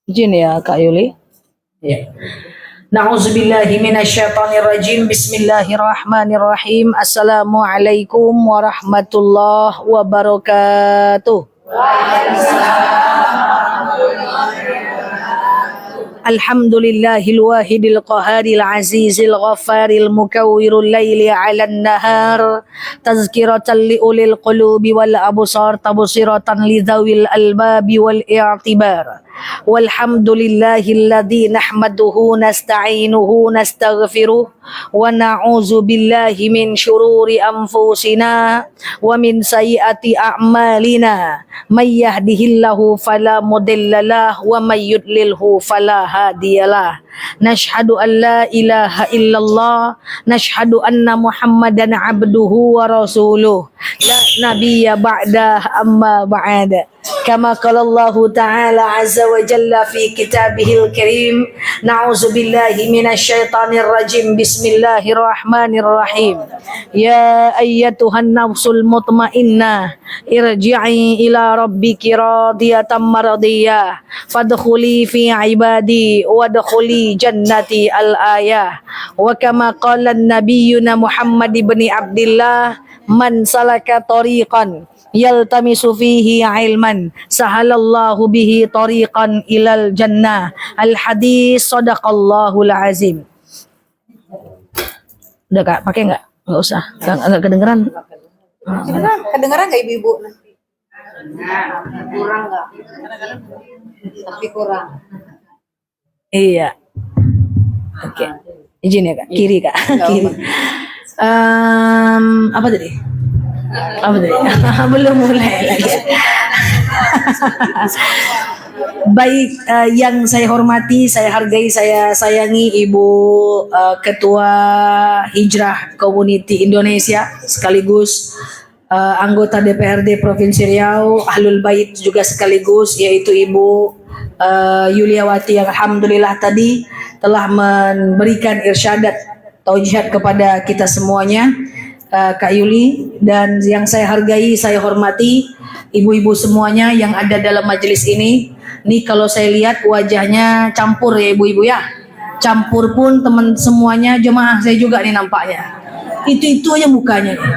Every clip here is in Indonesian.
Izin ya Kak Yuli. Ya. Na'udzubillahi minasyaitonirrajim. Bismillahirrahmanirrahim. Assalamualaikum warahmatullahi wabarakatuh. Alhamdulillahil wahidil qaharil azizil ghafaril mukawwirul laili 'alan nahar tazkiratan li ulil qulubi wal absar tabsiratan lidzawil albabi wal i'tibar. Walhamdulillahilladzi nahmaduhu nasta'inuhu nastaghfiruh wa na'udzu billahi min syururi anfusina wa min sayyiati a'malina may yahdihillahu fala mudhillalah wa may yudlilhu fala hadiyalah. Nashhadu an la ilaha illallah nashhadu anna muhammadan abduhu wa rasuluh la nabiyya ba'da amma ba'da. Kama qala Allah Ta'ala azza wa jalla fi kitabihil karim. Na'udzu billahi minasyaitonir rajim. Bismillahirrahmanirrahim. Ya ayyatuhan nafsul mutmainnah irji'i ila rabbiki radiyatan maradiyah fadkhuli fi ibadi wadkhuli jannati al-ayah. Wa kama qala nabiyyuna Muhammad ibn Abdullah man salaka tariqan yaltamisu fihi ilman sahalallahu bihi tariqan ilal jannah. Al hadis sadaqallahul azim. Udah Kak, pakai enggak? Enggak usah. Enggak kedengeran. Kedengeran enggak ibu-ibu nanti? Kurang enggak? Tapi kurang. Iya. Oke. Izin ya Kak, kiri Kak. Kiri. Apa tadi? Belum mulai lagi. Baik, yang saya hormati, saya hargai, saya sayangi Ibu Ketua Hijrah Community Indonesia, sekaligus anggota DPRD Provinsi Riau, Ahlul Bait juga sekaligus, yaitu Ibu Yuliawati yang alhamdulillah tadi telah memberikan irsyadat taujihat kepada kita semuanya. Kak Yuli, dan yang saya hargai, saya hormati ibu-ibu semuanya yang ada dalam majelis ini. Nih kalau saya lihat wajahnya campur ya ibu-ibu ya. Campur pun teman semuanya jemaah saya juga nih nampaknya. Itu aja mukanya nih.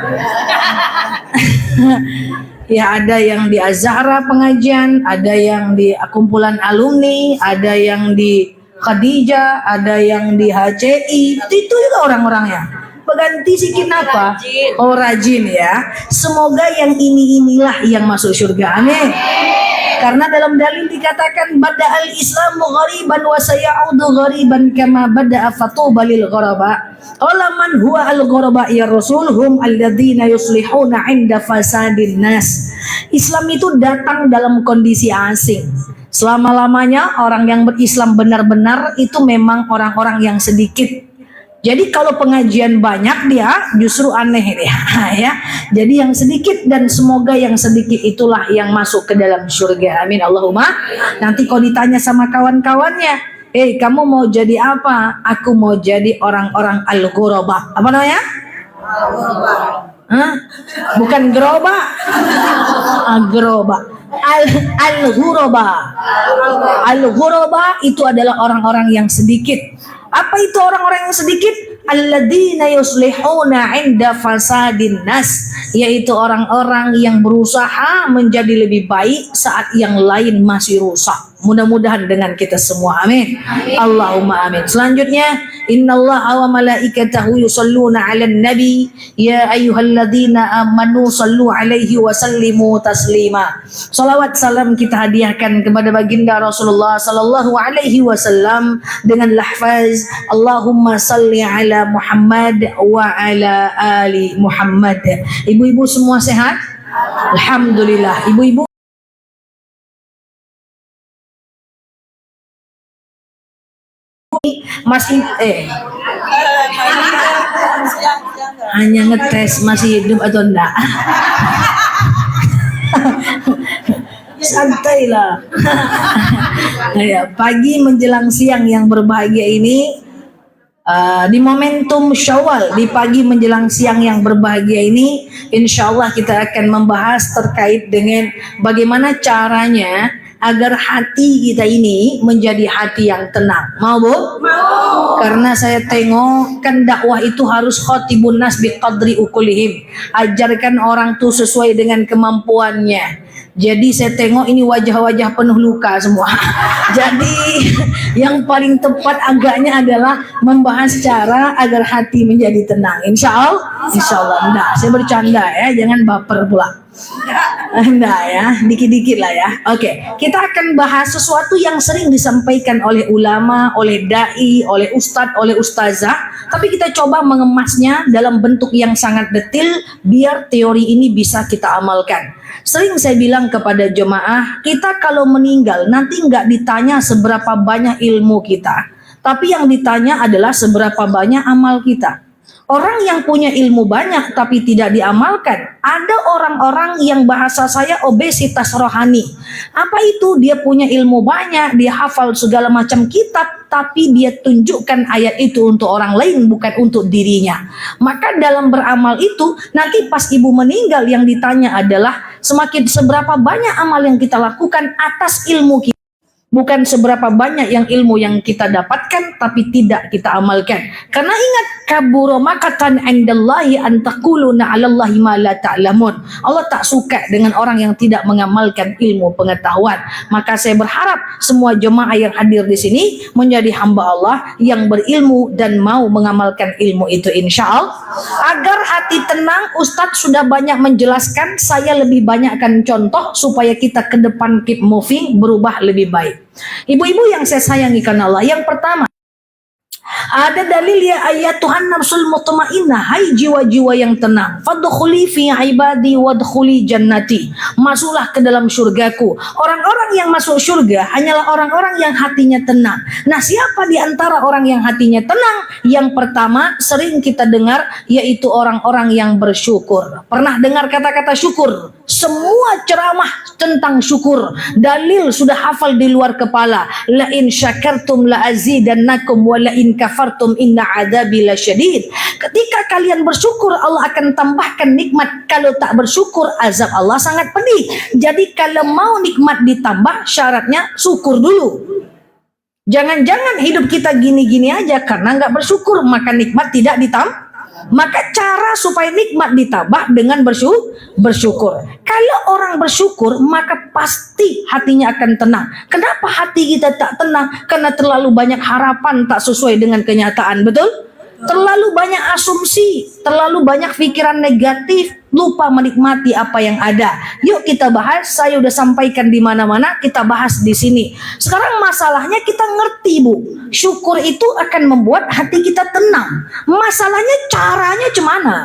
Ya ada yang di Azhara pengajian, ada yang di kumpulan alumni, ada yang di Khadijah, ada yang di HCI. Itu juga orang-orangnya. Berganti sikit apa? Oh rajin ya. Semoga yang inilah yang masuk surga. Amin. Karena dalam dalil dikatakan bada'al islamu ghariban wa sayaudu ghariban kama bada'a fatuba lil ghuraba. Qala man huwa al ghuraba ya rasulhum alladzina yuslihuna 'inda fasadin nas. Islam itu datang dalam kondisi asing. Selama-lamanya orang yang berislam benar-benar itu memang orang-orang yang sedikit. Jadi kalau pengajian banyak dia justru aneh dia, ya. Jadi yang sedikit, dan semoga yang sedikit itulah yang masuk ke dalam surga. Amin Allahumma. Nanti kalau ditanya sama kawan-kawannya, kamu mau jadi apa? Aku mau jadi orang-orang al-ghuraba. Apa namanya? Bukan geroba. Geroba. Al-ghuraba. Al-ghuraba itu adalah orang-orang yang sedikit. Apa itu orang-orang yang sedikit? Alladzina yuslihuna 'inda fasadin nas, yaitu orang-orang yang berusaha menjadi lebih baik saat yang lain masih rusak. Mudah-mudahan dengan kita semua. Amin. Allahumma amin. Selanjutnya, innallaha wa malaikatahu yusholluna 'alan nabi ya ayyuhalladzina amanu shallu 'alaihi wa sallimu taslima. Salawat salam kita hadiahkan kepada baginda Rasulullah sallallahu alaihi wasallam dengan lafaz Allahumma salli ala Muhammad wa ala ali Muhammad. Ibu-ibu semua sehat? Alhamdulillah. Ibu-ibu masih hanya ngetes masih hidup atau enggak. Santailah. Ya, pagi menjelang siang yang berbahagia ini, di momentum Syawal, di pagi menjelang siang yang berbahagia ini, insya Allah kita akan membahas terkait dengan bagaimana caranya agar hati kita ini menjadi hati yang tenang. Mau Bu? Mau. Karena saya tengok kan dakwah itu harus khatibun nas biqadri ukulihim. Ajarkan orang tuh sesuai dengan kemampuannya. Jadi saya tengok ini wajah-wajah penuh luka semua. Jadi yang paling tepat agaknya adalah membahas cara agar hati menjadi tenang. Insya Allah. Enggak, saya bercanda ya, jangan baper pula. Enggak ya, dikit-dikit lah ya. Oke, kita akan bahas sesuatu yang sering disampaikan oleh ulama, oleh dai, oleh ustadz, oleh ustazah. Tapi kita coba mengemasnya dalam bentuk yang sangat detail biar teori ini bisa kita amalkan. Sering saya bilang kepada jemaah, kita kalau meninggal nanti nggak ditanya seberapa banyak ilmu kita, tapi yang ditanya adalah seberapa banyak amal kita. Orang yang punya ilmu banyak tapi tidak diamalkan. Ada orang-orang yang bahasa saya obesitas rohani. Apa itu? Dia punya ilmu banyak, dia hafal segala macam kitab, tapi dia tunjukkan ayat itu untuk orang lain, bukan untuk dirinya. Maka dalam beramal itu, nanti pas ibu meninggal yang ditanya adalah semakin seberapa banyak amal yang kita lakukan atas ilmu kita. Bukan seberapa banyak yang ilmu yang kita dapatkan tapi tidak kita amalkan. Karena ingat, kabura makatan indallahi an taquluna 'alallahi ma la ta'lamun. Allah tak suka dengan orang yang tidak mengamalkan ilmu pengetahuan. Maka saya berharap semua jemaah yang hadir di sini menjadi hamba Allah yang berilmu dan mau mengamalkan ilmu itu insyaallah. Agar hati tenang, Ustadz sudah banyak menjelaskan, saya lebih banyakkan contoh supaya kita ke depan keep moving, berubah lebih baik. Ibu-ibu yang saya sayangi karena Allah, yang pertama ada dalil ya ayat Tuhan nafsul mutmainnah, hai jiwa-jiwa yang tenang, fadkhuli fi ibadi wadkhuli jannati, masuklah ke dalam surgaku. Orang-orang yang masuk surga hanyalah orang-orang yang hatinya tenang. Nah, siapa di antara orang yang hatinya tenang? Yang pertama sering kita dengar yaitu orang-orang yang bersyukur. Pernah dengar kata-kata syukur? Semua ceramah tentang syukur, dalil sudah hafal di luar kepala. La in syakartum la azidannakum wa la in kafartum inna adzabi lasyadid. Ketika kalian bersyukur, Allah akan tambahkan nikmat. Kalau tak bersyukur, azab Allah sangat pedih. Jadi kalau mau nikmat ditambah, syaratnya syukur dulu. Jangan-jangan hidup kita gini-gini aja karena nggak bersyukur, maka nikmat tidak ditambah. Maka cara supaya nikmat ditambah dengan bersyukur. Kalau orang bersyukur, maka pasti hatinya akan tenang. Kenapa hati kita tak tenang? Karena terlalu banyak harapan tak sesuai dengan kenyataan, betul? Terlalu banyak asumsi, terlalu banyak pikiran negatif, lupa menikmati apa yang ada. Yuk kita bahas, saya udah sampaikan di mana-mana, kita bahas di sini. Sekarang masalahnya kita ngerti, Bu. Syukur itu akan membuat hati kita tenang. Masalahnya caranya gimana?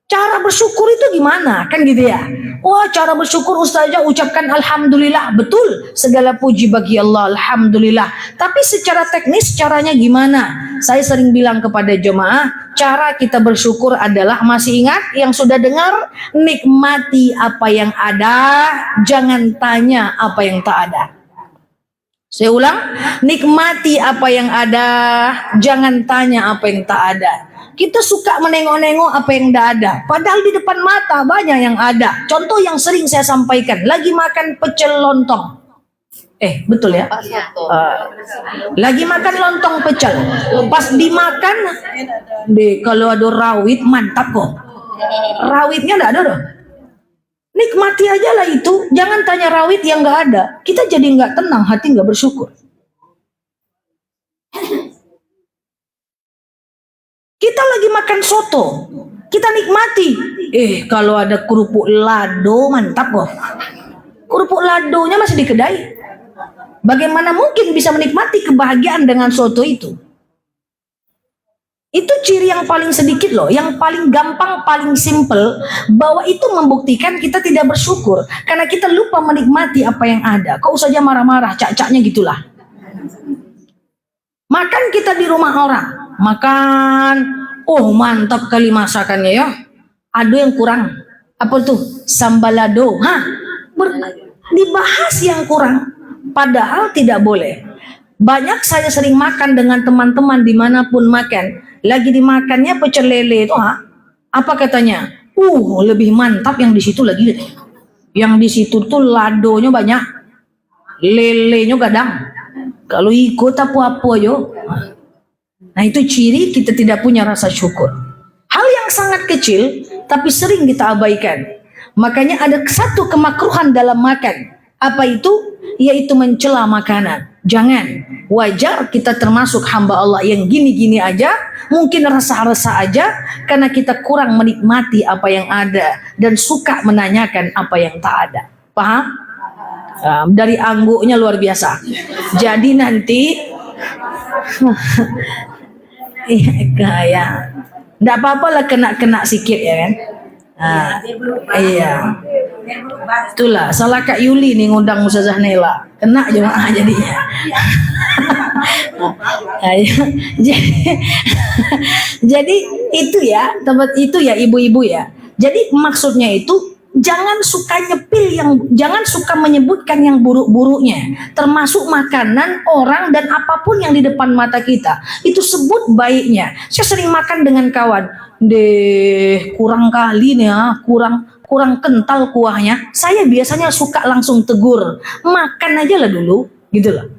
Cara bersyukur itu gimana? Kan gitu ya. Wah, cara bersyukur Ustazah ucapkan Alhamdulillah. Betul, segala puji bagi Allah, Alhamdulillah. Tapi secara teknis caranya gimana? Saya sering bilang kepada jemaah, cara kita bersyukur adalah, masih ingat yang sudah dengar? Nikmati apa yang ada, jangan tanya apa yang tak ada. Saya ulang, nikmati apa yang ada, jangan tanya apa yang tak ada. Kita suka menengok-nengok apa yang tidak ada. Padahal di depan mata banyak yang ada. Contoh yang sering saya sampaikan. Lagi makan pecel lontong. Betul ya? Lagi makan lontong pecel. Pas dimakan, kalau ada rawit, mantap kok. Rawitnya tidak ada loh. Nikmati aja lah itu. Jangan tanya rawit yang nggak ada. Kita jadi nggak tenang, hati nggak bersyukur. Kita lagi makan soto, kita nikmati. Kalau ada kerupuk lado, mantap kok. Kerupuk ladonya masih di kedai. Bagaimana mungkin bisa menikmati kebahagiaan dengan soto itu? Itu ciri yang paling sedikit loh, yang paling gampang, paling simple, bahwa itu membuktikan kita tidak bersyukur. Karena kita lupa menikmati apa yang ada. Kok saja marah-marah, cak-caknya gitulah. Makan kita di rumah orang. Makan, mantap kali masakannya ya. Ada yang kurang. Apa tuh? Sambalado. Dibahas yang kurang. Padahal tidak boleh. Banyak saya sering makan dengan teman-teman dimanapun makan. Lagi dimakannya pecel lele itu, apa katanya? Lebih mantap yang di situ lagi. Yang di situ tuh ladonya banyak. lelenya gadang. Kalau ikut apa-apa yo. Nah itu ciri kita tidak punya rasa syukur. Hal yang sangat kecil tapi sering kita abaikan. Makanya ada satu kemakruhan dalam makan. Apa itu? Yaitu mencela makanan. Jangan. Wajar kita termasuk hamba Allah yang gini-gini aja, mungkin rasa-rasa aja, karena kita kurang menikmati apa yang ada dan suka menanyakan apa yang tak ada. Paham? Dari angguknya luar biasa. Jadi nanti ya, nggak apa-apa lah kena sikit ya kan. Iya. Itulah salah Kak Yuli nih ngundang Ustazah Nela. Kena jemaah jadinya. Jadi itu ya, tempat itu ya ibu-ibu ya. Jadi maksudnya itu jangan suka jangan suka menyebutkan yang buruk-buruknya, termasuk makanan, orang dan apapun yang di depan mata kita. Itu sebut baiknya. Saya sering makan dengan kawan, kurang kali nih ya, kurang kental kuahnya. Saya biasanya suka langsung tegur, makan aja lah dulu, gitu loh.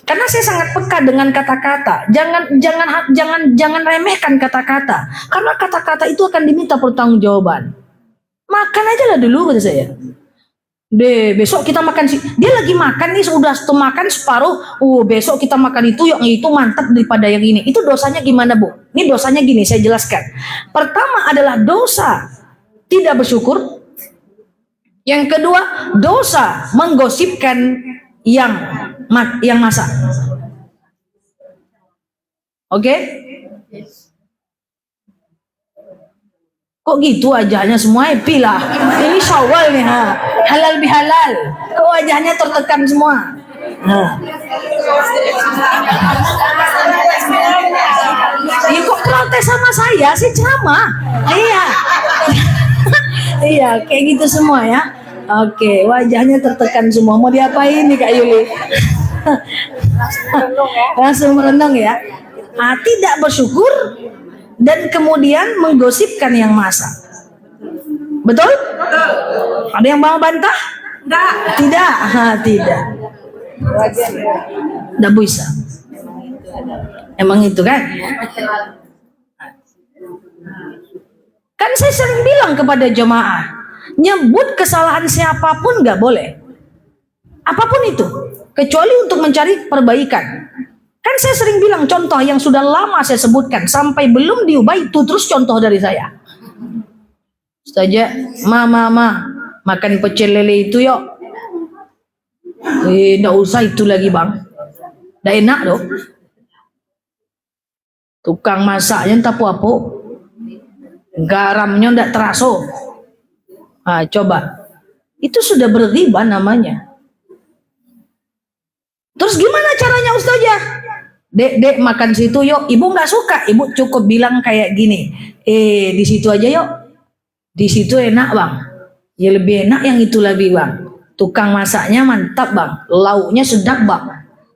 Karena saya sangat peka dengan kata-kata. Jangan remehkan kata-kata. Karena kata-kata itu akan diminta pertanggungjawaban. Makan aja lah dulu kata saya. Besok kita makan sih. Dia lagi makan nih, sudah makan separuh. Besok kita makan itu, yang itu mantap daripada yang ini. Itu dosanya gimana, Bu? Ini dosanya gini, saya jelaskan. Pertama adalah dosa tidak bersyukur. Yang kedua, dosa menggosipkan yang masak. Oke? Kok gitu wajahnya semua happy lah. Ini Syawal nih, halal bihalal. Kok wajahnya tertekan semua? Ya kok protes sama saya sih, ceramah? Iya. Iya, kayak gitu semua ya. Oke, wajahnya tertekan semua. Mau diapain nih Kak Yuli? Langsung merenung ya. Tidak bersyukur dan kemudian menggosipkan yang masak. Betul? Ada yang mau bantah? Tidak. Tidak. Tidak bisa. Emang itu kan? Kan saya sering bilang kepada jemaah, nyebut kesalahan siapapun nggak boleh. Apapun itu, kecuali untuk mencari perbaikan. Kan saya sering bilang contoh yang sudah lama saya sebutkan sampai belum diubah itu terus contoh dari saya. Ustazah, mama makan pecel lele itu yuk. Nggak usah itu lagi bang. Nggak enak dong. Tukang masaknya entah apa. Garamnya ndak terasa. Coba. Itu sudah berriba namanya. Terus gimana caranya Ustazah? Dek makan situ yuk. Ibu nggak suka. Ibu cukup bilang kayak gini. Di situ aja yuk. Di situ enak bang. Ya lebih enak yang itu lagi bang. Tukang masaknya mantap bang. Lauknya sedap bang.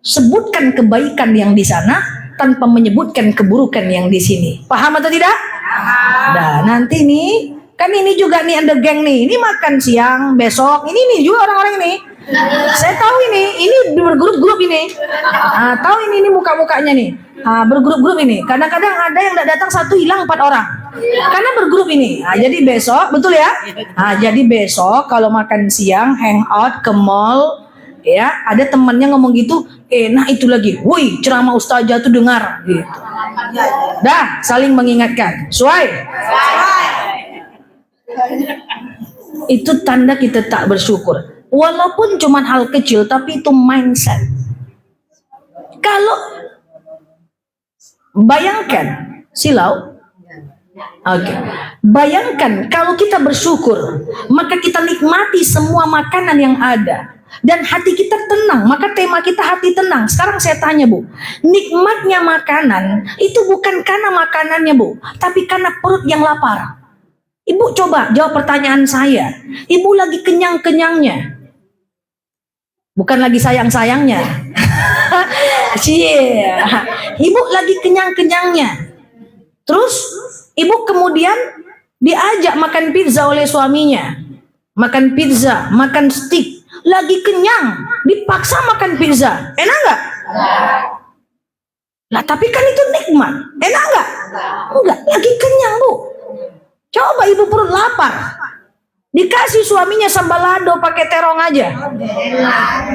Sebutkan kebaikan yang di sana tanpa menyebutkan keburukan yang di sini. Paham atau tidak? Nah nanti nih, kan ini juga nih ada geng nih, ini makan siang, besok, ini nih juga orang-orang ini. Saya tahu ini bergrup-grup ini. Tahu ini muka-mukanya nih. Bergrup-grup ini. Kadang-kadang ada yang tidak datang satu hilang 4 orang. Karena bergrup ini. Jadi besok, betul ya? Jadi besok kalau makan siang, hangout ke mall, ya ada temannya ngomong gitu, nah itu lagi, woi ceramah ustazah tuh dengar gitu. Dah saling mengingatkan. Suai. Itu tanda kita tak bersyukur. Walaupun cuma hal kecil, tapi itu mindset. Kalau bayangkan silau. Oke. Bayangkan kalau kita bersyukur, maka kita nikmati semua makanan yang ada. Dan hati kita tenang, maka tema kita hati tenang. Sekarang saya tanya Bu, nikmatnya makanan itu bukan karena makanannya Bu, tapi karena perut yang lapar. Ibu coba jawab pertanyaan saya. Ibu lagi kenyang-kenyangnya, bukan lagi sayang-sayangnya. Ibu lagi kenyang-kenyangnya. Terus ibu kemudian diajak makan pizza oleh suaminya. Makan pizza, makan steak. lagi kenyang, dipaksa makan pizza, enak nggak? Lah tapi kan itu nikmat, enak nggak? Enggak, lagi kenyang Bu. Coba ibu perut lapar, dikasih suaminya sambalado pakai terong aja,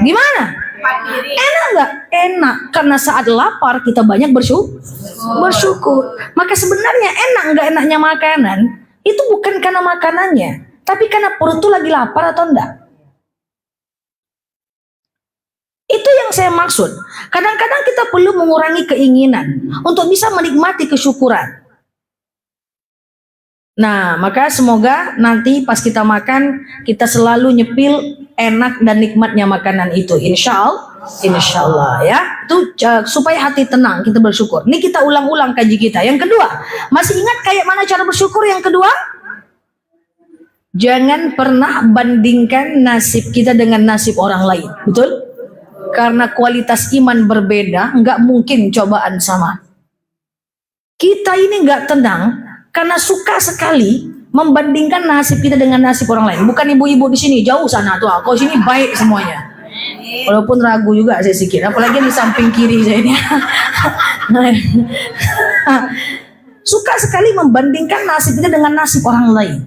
gimana? Enak nggak? Enak, karena saat lapar kita banyak bersyukur. Maka sebenarnya enak nggak enaknya makanan itu bukan karena makanannya, tapi karena perut tuh lagi lapar atau enggak. Itu yang saya maksud. Kadang-kadang kita perlu mengurangi keinginan untuk bisa menikmati kesyukuran. Nah, maka semoga nanti pas kita makan, kita selalu nyepil enak dan nikmatnya makanan itu. Insya Allah ya. Itu supaya hati tenang, kita bersyukur. Ini kita ulang-ulang kaji kita. Yang kedua, masih ingat kayak mana cara bersyukur yang kedua? Jangan pernah bandingkan nasib kita dengan nasib orang lain. Betul? Karena kualitas iman berbeda, nggak mungkin cobaan sama. Kita ini nggak tenang karena suka sekali membandingkan nasib kita dengan nasib orang lain. Bukan ibu-ibu di sini, jauh sana tuh. Kok sini baik semuanya. Walaupun ragu juga saya sedikit, apalagi di samping kiri saya ini. Suka sekali membandingkan nasib kita dengan nasib orang lain.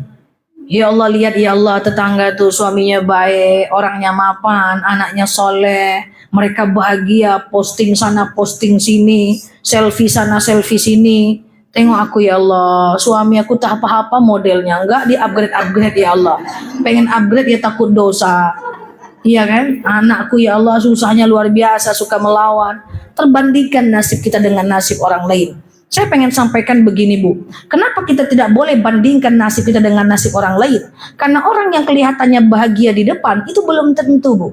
Ya Allah, lihat ya Allah, tetangga tuh suaminya baik, orangnya mapan, anaknya soleh, mereka bahagia, posting sana, posting sini, selfie sana, selfie sini. Tengok aku ya Allah, suami aku tak apa-apa modelnya, enggak di upgrade ya Allah. Pengen upgrade ya takut dosa. Iya kan? Anakku ya Allah susahnya luar biasa, suka melawan. Terbandingkan nasib kita dengan nasib orang lain. Saya pengen sampaikan begini Bu, kenapa kita tidak boleh bandingkan nasib kita dengan nasib orang lain? Karena orang yang kelihatannya bahagia di depan itu belum tentu Bu.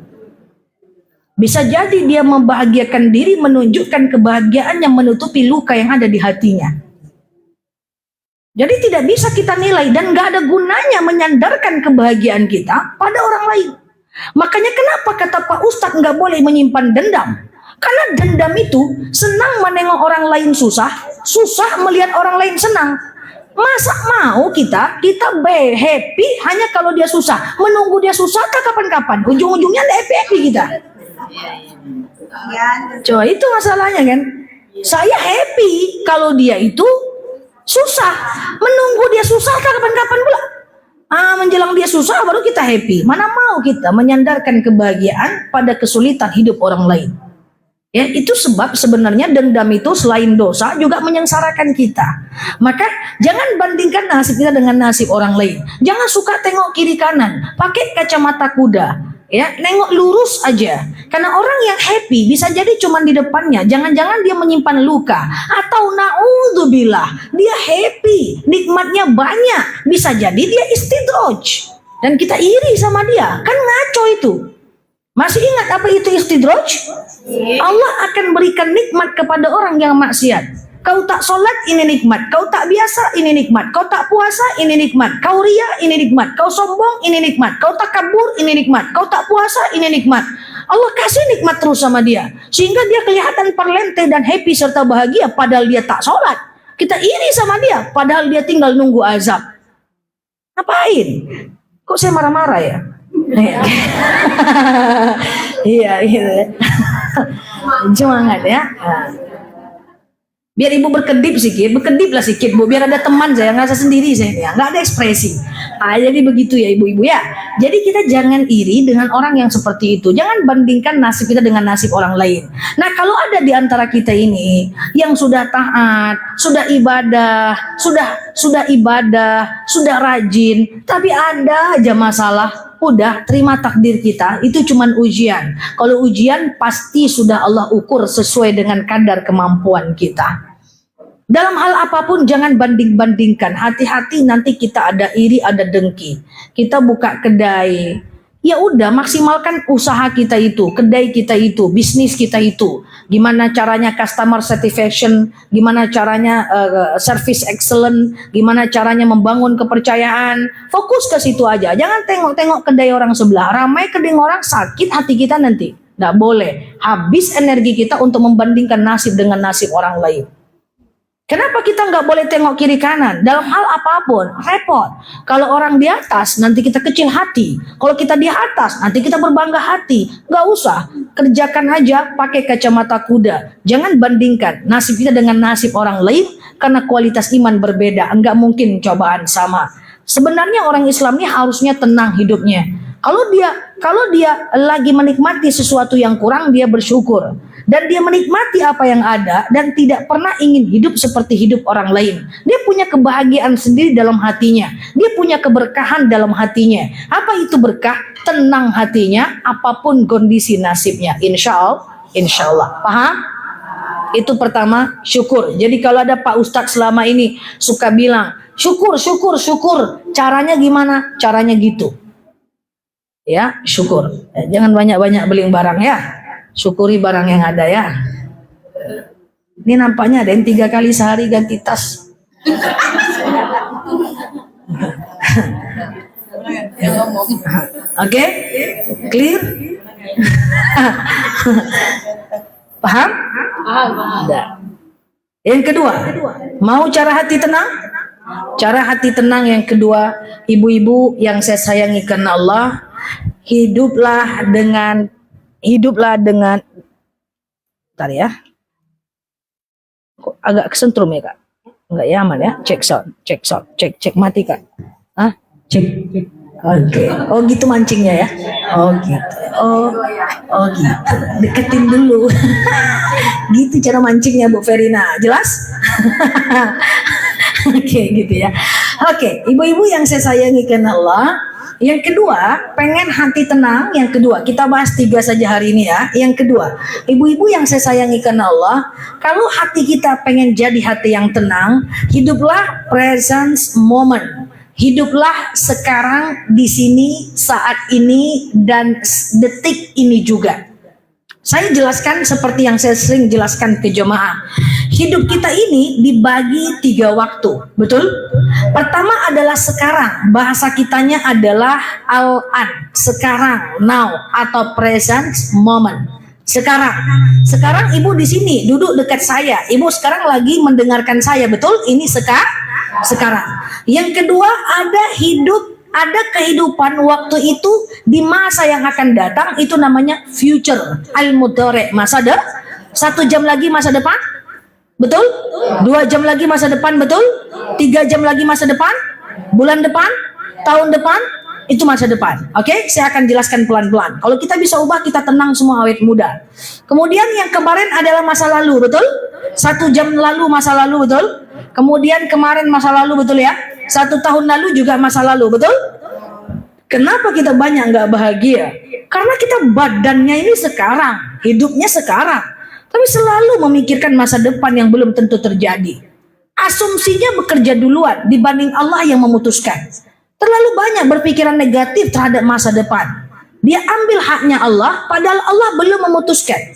Bisa jadi dia membahagiakan diri, menunjukkan kebahagiaan yang menutupi luka yang ada di hatinya. Jadi tidak bisa kita nilai dan gak ada gunanya menyandarkan kebahagiaan kita pada orang lain. Makanya kenapa kata Pak Ustadz gak boleh menyimpan dendam? Karena dendam itu senang menengok orang lain susah, susah melihat orang lain senang. Masa mau kita happy hanya kalau dia susah, menunggu dia susah kapan-kapan, ujung-ujungnya happy kita. Coba itu masalahnya kan. Saya happy kalau dia itu susah, menunggu dia susah kapan-kapan pula. Menjelang dia susah baru kita happy. Mana mau kita menyandarkan kebahagiaan pada kesulitan hidup orang lain. Ya, itu sebab sebenarnya dendam itu selain dosa juga menyengsarakan kita. Maka jangan bandingkan nasib kita dengan nasib orang lain. Jangan suka tengok kiri kanan, pakai kacamata kuda. Ya, nengok lurus aja. Karena orang yang happy bisa jadi cuma di depannya. Jangan-jangan dia menyimpan luka. Atau naudzubillah, dia happy, nikmatnya banyak. Bisa jadi dia istidraj. Dan kita iri sama dia. Kan ngaco itu. Masih ingat apa itu istidraj? Allah akan berikan nikmat kepada orang yang maksiat. Kau tak sholat, ini nikmat. Kau tak biasa, ini nikmat. Kau tak puasa, ini nikmat. Kau ria, ini nikmat. Kau sombong, ini nikmat. Kau tak kabur, ini nikmat. Kau tak puasa, ini nikmat. Allah kasih nikmat terus sama dia. Sehingga dia kelihatan perlente dan happy serta bahagia. Padahal dia tak sholat. Kita iri sama dia. Padahal dia tinggal nunggu azab. Ngapain? Kok saya marah-marah ya? Iya gitu ya. Semangat ya. Biar ibu berkediplah sedikit Bu, biar ada teman saya, nggak sendiri saya, nggak ada ekspresi. Jadi begitu ya ibu-ibu ya. Jadi kita jangan iri dengan orang yang seperti itu. Jangan bandingkan nasib kita dengan nasib orang lain. Nah kalau ada di antara kita ini yang sudah taat, sudah ibadah, sudah rajin, tapi ada aja masalah. Udah terima takdir kita, itu cuman ujian. Kalau ujian pasti sudah Allah ukur sesuai dengan kadar kemampuan kita. Dalam hal apapun jangan banding-bandingkan. Hati-hati nanti kita ada iri, ada dengki. Kita buka kedai, ya udah maksimalkan usaha kita itu, kedai kita itu, bisnis kita itu. Gimana caranya customer satisfaction, gimana caranya service excellent, gimana caranya membangun kepercayaan. Fokus ke situ aja. Jangan tengok-tengok kedai orang sebelah. Ramai kedai orang, sakit hati kita nanti. Nggak boleh. Habis energi kita untuk membandingkan nasib dengan nasib orang lain. Kenapa kita nggak boleh tengok kiri kanan? Dalam hal apapun, repot. Kalau orang di atas, nanti kita kecil hati. Kalau kita di atas, nanti kita berbangga hati. Nggak usah, kerjakan aja pakai kacamata kuda. Jangan bandingkan nasib kita dengan nasib orang lain, karena kualitas iman berbeda. Nggak mungkin cobaan sama. Sebenarnya orang Islam ini harusnya tenang hidupnya. Kalau dia lagi menikmati sesuatu yang kurang, dia bersyukur. Dan dia menikmati apa yang ada dan tidak pernah ingin hidup seperti hidup orang lain. Dia punya kebahagiaan sendiri dalam hatinya. Dia punya keberkahan dalam hatinya. Apa itu berkah? Tenang hatinya apapun kondisi nasibnya. Insya Allah. Paham? Itu pertama, syukur. Jadi kalau ada Pak Ustadz selama ini suka bilang, syukur. Caranya gimana? Caranya gitu. Ya, syukur. Jangan banyak-banyak beli barang ya. Syukuri barang yang ada ya. Ini nampaknya ada yang 3 kali sehari ganti tas. Oke? Clear? Paham? Ada. Yang kedua, mau cara hati tenang? Cara hati tenang yang kedua, ibu-ibu yang saya sayangi karena Allah, hiduplah dengan bentar ya. Kok agak kesentrum ya Kak? Enggak ya, aman ya? Cek mati Kak. Hah? Cek. Oke. Oh gitu mancingnya ya? Oh gitu. Oh gitu. Deketin dulu. Gitu cara mancingnya Bu Verina. Jelas? Oke gitu ya. Oke, ibu-ibu yang saya sayangi karena Allah. Yang kedua, pengen hati tenang. Yang kedua, kita bahas 3 saja hari ini ya. Yang kedua, ibu-ibu yang saya sayangi karena Allah, kalau hati kita pengen jadi hati yang tenang, hiduplah presence moment. Hiduplah sekarang, di sini, saat ini, dan detik ini juga. Saya jelaskan seperti yang saya sering jelaskan ke jemaah. Hidup kita ini dibagi 3 waktu, betul? Pertama adalah sekarang, bahasa kitanya adalah al-an, sekarang, now, atau present moment. Sekarang ibu di sini duduk dekat saya. Ibu sekarang lagi mendengarkan saya, betul? Ini sekarang. Yang kedua ada kehidupan waktu itu di masa yang akan datang, itu namanya future, al-mudhari, 1 jam lagi masa depan, betul? 2 jam lagi masa depan, betul? 3 jam lagi masa depan, bulan depan, tahun depan, itu masa depan. Oke, saya akan jelaskan pelan-pelan. Kalau kita bisa ubah, kita tenang semua awet muda. Kemudian yang kemarin adalah masa lalu, betul? 1 jam lalu masa lalu, betul? Kemudian kemarin masa lalu, betul ya? 1 tahun lalu juga masa lalu, betul? Kenapa kita banyak nggak bahagia? Karena kita badannya ini sekarang, hidupnya sekarang, tapi selalu memikirkan masa depan yang belum tentu terjadi. Asumsinya bekerja duluan dibanding Allah yang memutuskan. Terlalu banyak berpikiran negatif terhadap masa depan. Dia ambil haknya Allah, padahal Allah belum memutuskan.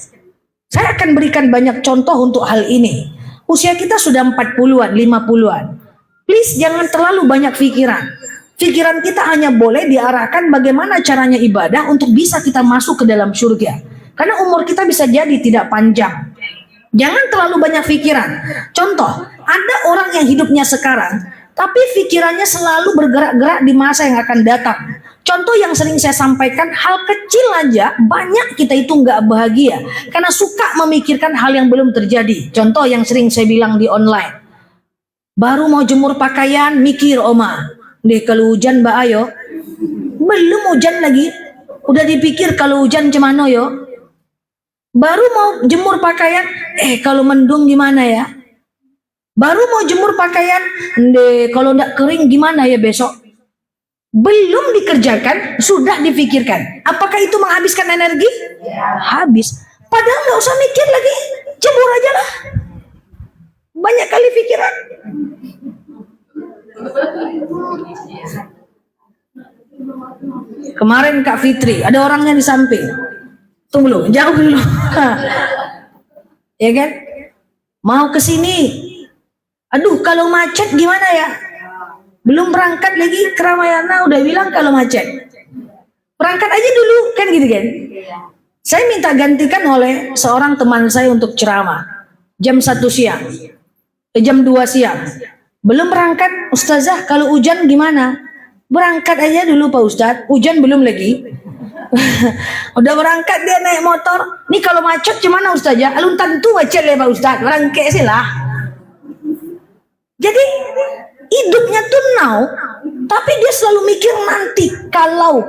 Saya akan berikan banyak contoh untuk hal ini. Usia kita sudah 40-an, 50-an. Please jangan terlalu banyak pikiran. Pikiran kita hanya boleh diarahkan bagaimana caranya ibadah untuk bisa kita masuk ke dalam surga. Karena umur kita bisa jadi tidak panjang. Jangan terlalu banyak pikiran. Contoh, ada orang yang hidupnya sekarang, tapi pikirannya selalu bergerak-gerak di masa yang akan datang. Contoh yang sering saya sampaikan, hal kecil aja banyak kita itu nggak bahagia. Karena suka memikirkan hal yang belum terjadi. Contoh yang sering saya bilang di online. Baru mau jemur pakaian, mikir Oma, deh kalau hujan Mbak Ayo, belum hujan lagi, udah dipikir kalau hujan gimana yo. Baru mau jemur pakaian, kalau mendung gimana ya. Baru mau jemur pakaian, deh kalau nggak kering gimana ya besok. Belum dikerjakan, sudah dipikirkan. Apakah itu menghabiskan energi? Habis. Padahal nggak usah mikir lagi, jemur aja lah. Banyak kali pikiran. Kemarin Kak Fitri, ada orangnya di samping. Tunggu dulu, jauh dulu. Ya kan? Mau ke sini. Aduh, kalau macet gimana ya? Belum berangkat lagi ke Ramayana udah bilang kalau macet. Berangkat aja dulu, kan gitu kan? Saya minta gantikan oleh seorang teman saya untuk ceramah. Jam 1 siang. Jam 2 siang. Belum berangkat, Ustazah, kalau hujan gimana? Berangkat aja dulu Pak Ustadz, hujan belum lagi. Udah berangkat dia naik motor. Nih kalau macet gimana Ustazah? Alun tentu macet ya Pak Ustadz, berangkat sih lah. Jadi hidupnya tuh now, tapi dia selalu mikir nanti. Kalau.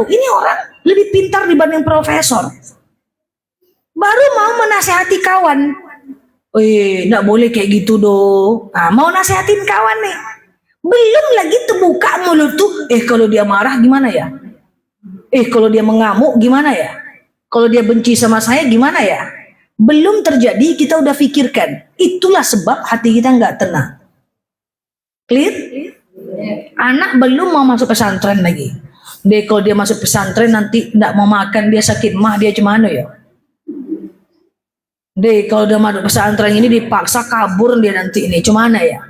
Ini orang lebih pintar dibanding profesor. Baru mau menasehati kawan. Nggak boleh kayak gitu dong. Nah, mau nasehatin kawan nih. Belum lagi terbuka mulut tuh. Kalau dia marah gimana ya? Kalau dia mengamuk gimana ya? Kalau dia benci sama saya gimana ya? Belum terjadi kita udah pikirkan. Itulah sebab hati kita nggak tenang. Clear? Anak belum mau masuk pesantren lagi. Kalau dia masuk pesantren nanti nggak mau makan, dia sakit mah, dia gimana ya? Kalau udah masuk pesantren ini dipaksa kabur dia nanti ini, gimana ya?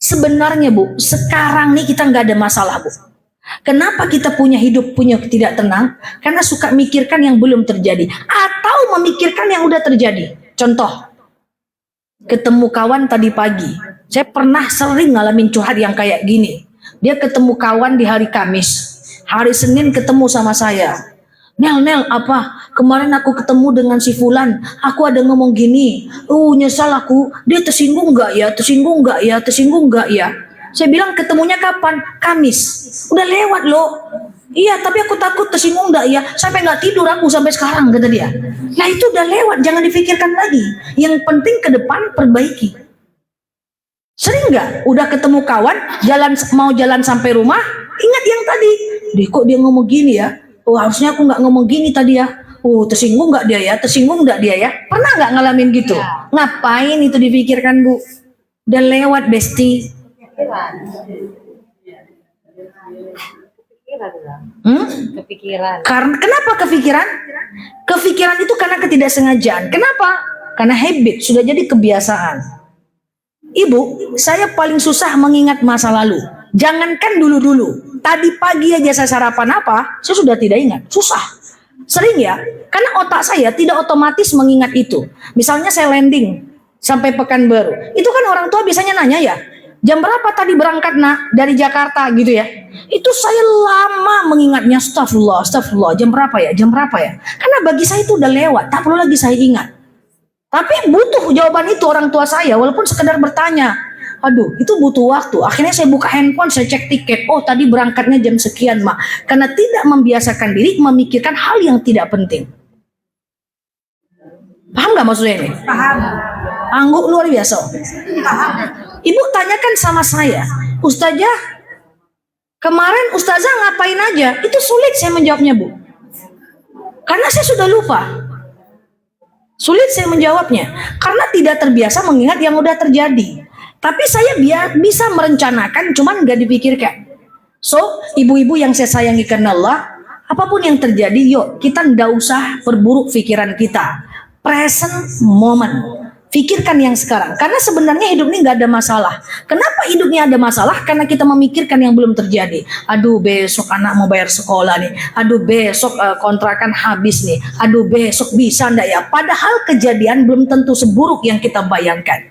Sebenarnya Bu, sekarang nih kita nggak ada masalah Bu. Kenapa kita punya tidak tenang? Karena suka mikirkan yang belum terjadi atau memikirkan yang udah terjadi. Contoh, ketemu kawan tadi pagi. Saya pernah sering ngalamin curhat yang kayak gini. Dia ketemu kawan di hari Kamis. Hari Senin ketemu sama saya. Nel, apa? Kemarin aku ketemu dengan si Fulan. Aku ada ngomong gini. Nyesal aku. Dia tersinggung nggak ya? Saya bilang ketemunya kapan? Kamis. Udah lewat loh. Iya, tapi aku takut tersinggung nggak ya? Sampai nggak tidur aku sampai sekarang, kata dia. Nah itu udah lewat, jangan difikirkan lagi. Yang penting ke depan perbaiki. Sering nggak? Udah ketemu kawan, mau jalan sampai rumah, ingat yang tadi. Kok dia ngomong gini ya? Harusnya aku nggak ngomong gini tadi ya. Tersinggung nggak dia ya? Pernah nggak ngalamin gitu? Ya. Ngapain itu dipikirkan Bu? Udah lewat Besti. Kepikiran. Kenapa kepikiran? Kepikiran itu karena ketidaksengajaan. Kenapa? Karena habit, sudah jadi kebiasaan. Ibu, saya paling susah mengingat masa lalu. Jangankan dulu-dulu. Tadi pagi aja saya sarapan apa, saya sudah tidak ingat. Susah. Sering ya, karena otak saya tidak otomatis mengingat itu. Misalnya saya landing sampai Pekanbaru. Itu kan orang tua biasanya nanya ya, jam berapa tadi berangkat nak dari Jakarta gitu ya. Itu saya lama mengingatnya, astagfirullah, jam berapa ya? Karena bagi saya itu udah lewat, tak perlu lagi saya ingat. Tapi butuh jawaban itu orang tua saya, walaupun sekedar bertanya. Aduh, itu butuh waktu. Akhirnya saya buka handphone, saya cek tiket. Tadi berangkatnya jam sekian, Mak. Karena tidak membiasakan diri memikirkan hal yang tidak penting. Paham gak maksudnya ini? Paham. Angguk luar biasa. Paham. Ibu tanyakan sama saya, Ustazah, kemarin Ustazah ngapain aja? Itu sulit saya menjawabnya, Bu. Karena saya sudah lupa. Sulit saya menjawabnya. Karena tidak terbiasa mengingat yang udah terjadi. Tapi saya bisa merencanakan, cuman gak dipikirkan. So, ibu-ibu yang saya sayangi karena Allah, apapun yang terjadi, yuk kita nggak usah perburuk pikiran kita. Present moment. Pikirkan yang sekarang. Karena sebenarnya hidup ini gak ada masalah. Kenapa hidupnya ada masalah? Karena kita memikirkan yang belum terjadi. Aduh, besok anak mau bayar sekolah nih. Aduh, besok kontrakan habis nih. Aduh, besok bisa ndak ya? Padahal kejadian belum tentu seburuk yang kita bayangkan.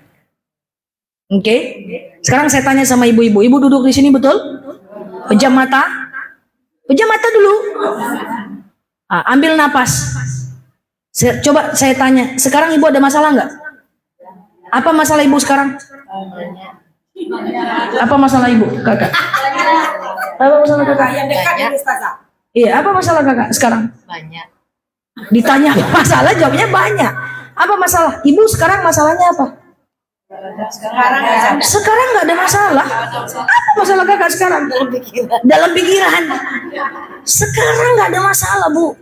Oke, sekarang saya tanya sama ibu-ibu. Ibu duduk di sini betul? Pejam mata dulu. Ambil napas. Coba saya tanya. Sekarang ibu ada masalah nggak? Apa masalah ibu sekarang? Apa masalah ibu, kakak? Apa masalah kakak? Iya, apa masalah kakak sekarang? Banyak. Ditanya masalah, jawabnya banyak. Apa masalah? Ibu sekarang masalahnya apa? Sekarang nggak ada masalah. Apa masalah kakak sekarang? Dalam pikiran. Sekarang nggak ada masalah, Bu.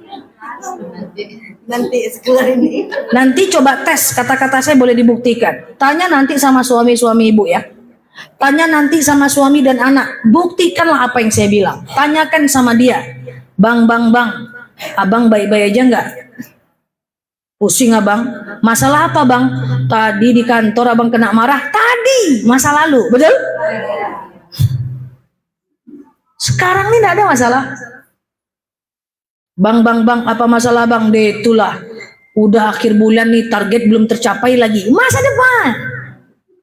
Nanti sekelar ini. Nanti coba tes, kata-kata saya boleh dibuktikan. Tanya nanti sama suami-suami ibu ya. Tanya nanti sama suami dan anak. Buktikanlah apa yang saya bilang. Tanyakan sama dia. Bang, abang baik-baik aja nggak? Pusing abang. Masalah apa bang? Tadi di kantor abang kena marah. Tadi masa lalu, betul? Sekarang ini tidak ada masalah. Bang, apa masalah bang? Itulah Udah akhir bulan nih, target belum tercapai lagi. Masa depan,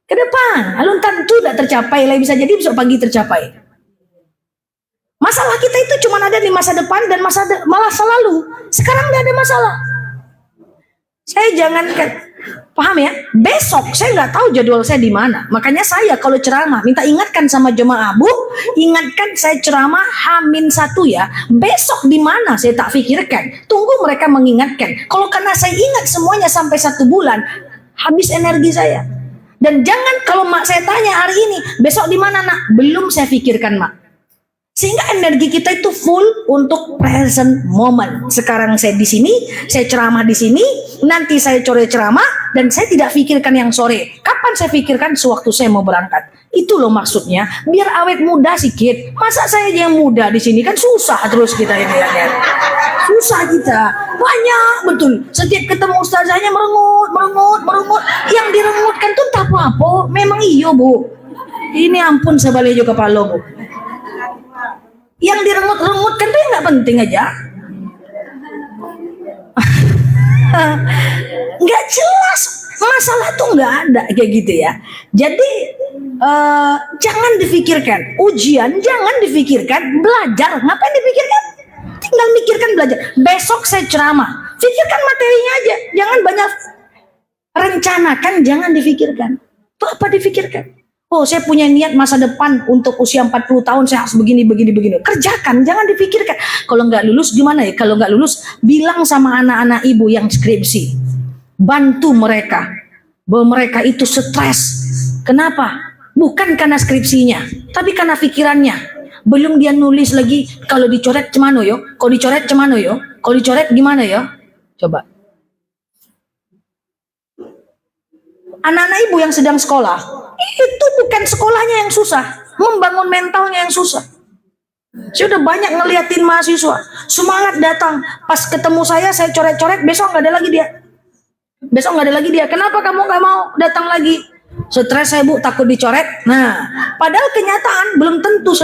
ke depan, alun tentu tidak tercapai lagi, bisa jadi besok pagi tercapai. Masalah kita itu cuma ada di masa depan dan masa lalu. Sekarang tidak ada masalah. Saya jangankan, paham ya? Besok saya nggak tahu jadwal saya di mana. Makanya saya kalau ceramah minta ingatkan sama jemaah, Bu, ingatkan saya ceramah H-1 ya. Besok di mana saya tak pikirkan. Tunggu mereka mengingatkan. Kalau karena saya ingat semuanya sampai 1 bulan, habis energi saya. Dan jangan kalau mak saya tanya hari ini, besok di mana nak? Belum saya pikirkan mak. Sehingga energi kita itu full untuk present moment. Sekarang saya di sini, saya ceramah di sini, nanti saya sore ceramah dan saya tidak pikirkan yang sore. Kapan saya pikirkan? Sewaktu saya mau berangkat. Itu loh maksudnya, biar awet muda sedikit. Masa saya yang muda di sini kan susah terus kita ini ya. Susah kita. Banyak betul. Setiap ketemu ustazahnya merengut. Yang direngutkan tuh tak apa-apa. Memang iyo, Bu. Ini ampun sebalik juga kepala, Bu. Yang direngut-rengutkan itu nggak penting aja, nggak jelas, masalah tuh nggak ada kayak gitu ya. Jadi jangan difikirkan ujian, jangan difikirkan belajar, ngapain dipikirkan? Tinggal mikirkan belajar. Besok saya ceramah, pikirkan materinya aja, jangan banyak rencanakan, jangan difikirkan. Itu apa difikirkan? Oh, saya punya niat masa depan untuk usia 40 tahun saya harus begini. Kerjakan, jangan dipikirkan. Kalau nggak lulus gimana ya? Kalau nggak lulus, bilang sama anak-anak ibu yang skripsi. Bantu mereka. Bahwa mereka itu stres. Kenapa? Bukan karena skripsinya, tapi karena pikirannya. Belum dia nulis lagi, kalau dicoret cemano yo? Kalau dicoret cemano yo? Kalau dicoret gimana ya? Coba. Anak-anak ibu yang sedang sekolah, itu bukan sekolahnya yang susah, membangun mentalnya yang susah. Saya udah banyak ngeliatin mahasiswa, semangat datang, pas ketemu saya coret-coret, besok nggak ada lagi dia. Kenapa kamu nggak mau datang lagi? Stres saya, Bu, takut dicoret. Nah, padahal kenyataan belum tentu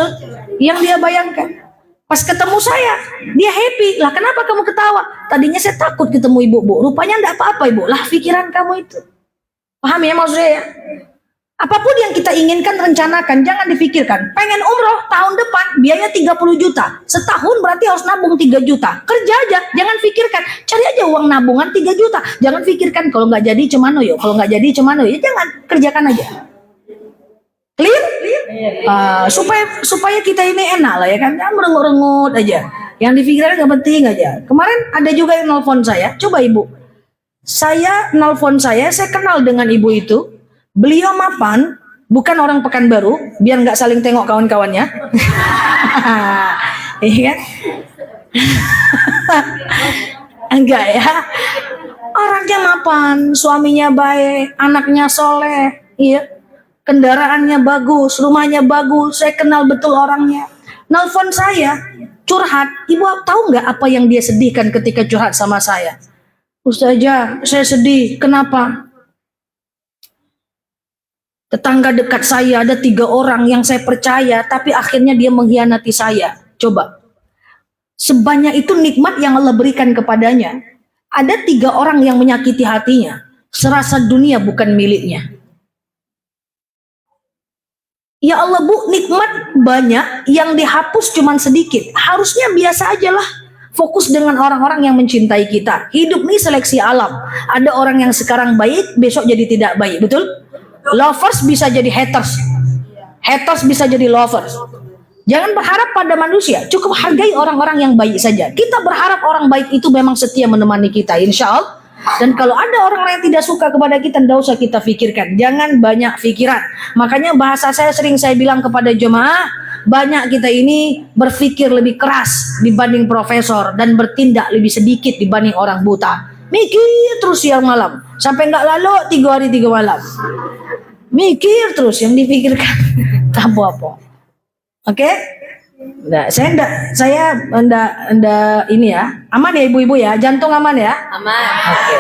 yang dia bayangkan. Pas ketemu saya, dia happy. Lah kenapa kamu ketawa? Tadinya saya takut ketemu ibu, Bu. Rupanya enggak apa-apa, Ibu. Lah pikiran kamu itu. Paham ya maksud saya? Apapun yang kita inginkan, rencanakan, jangan dipikirkan. Pengen umroh tahun depan, biaya 30 juta. Setahun berarti harus nabung 3 juta. Kerja aja, jangan pikirkan. Cari aja uang nabungan 3 juta. Jangan pikirkan kalau nggak jadi cemano yo. Kalau nggak jadi cemano yo, jangan, kerjakan aja. Clear? Supaya kita ini enak lah ya kan. Jangan merengut-rengut aja. Yang dipikirkan nggak penting aja. Kemarin ada juga yang nelfon saya. Coba ibu. Saya kenal dengan ibu itu. Beliau mapan, bukan orang Pekanbaru, biar nggak saling tengok kawan-kawannya. Iya kan? Enggak ya. Orangnya mapan, suaminya baik, anaknya soleh, iya. Kendaraannya bagus, rumahnya bagus, saya kenal betul orangnya. Nelfon saya, curhat, ibu tahu nggak apa yang dia sedihkan ketika curhat sama saya? Ustazah, saya sedih. Kenapa? Tetangga dekat saya ada 3 orang yang saya percaya, tapi akhirnya dia mengkhianati saya. Coba. Sebanyak itu nikmat yang Allah berikan kepadanya. Ada 3 orang yang menyakiti hatinya. Serasa dunia bukan miliknya. Ya Allah, Bu, nikmat banyak yang dihapus cuman sedikit. Harusnya biasa aja lah. Fokus dengan orang-orang yang mencintai kita. Hidup ini seleksi alam. Ada orang yang sekarang baik, besok jadi tidak baik. Betul? Lovers bisa jadi haters. Haters bisa jadi lovers. Jangan berharap pada manusia. Cukup hargai orang-orang yang baik saja. Kita berharap orang baik itu memang setia menemani kita. Insya Allah. Dan kalau ada orang yang tidak suka kepada kita, tidak usah kita pikirkan. Jangan banyak pikiran. Makanya bahasa saya sering saya bilang kepada jemaah, banyak kita ini berpikir lebih keras dibanding profesor dan bertindak lebih sedikit dibanding orang buta. Mikir terus siang malam sampai nggak lalu 3 hari 3 malam. Mikir terus yang dipikirkan tak apa-apa. Oke? Nah, saya enggak ini ya. Aman ya ibu-ibu ya? Jantung aman ya? Aman. Oke.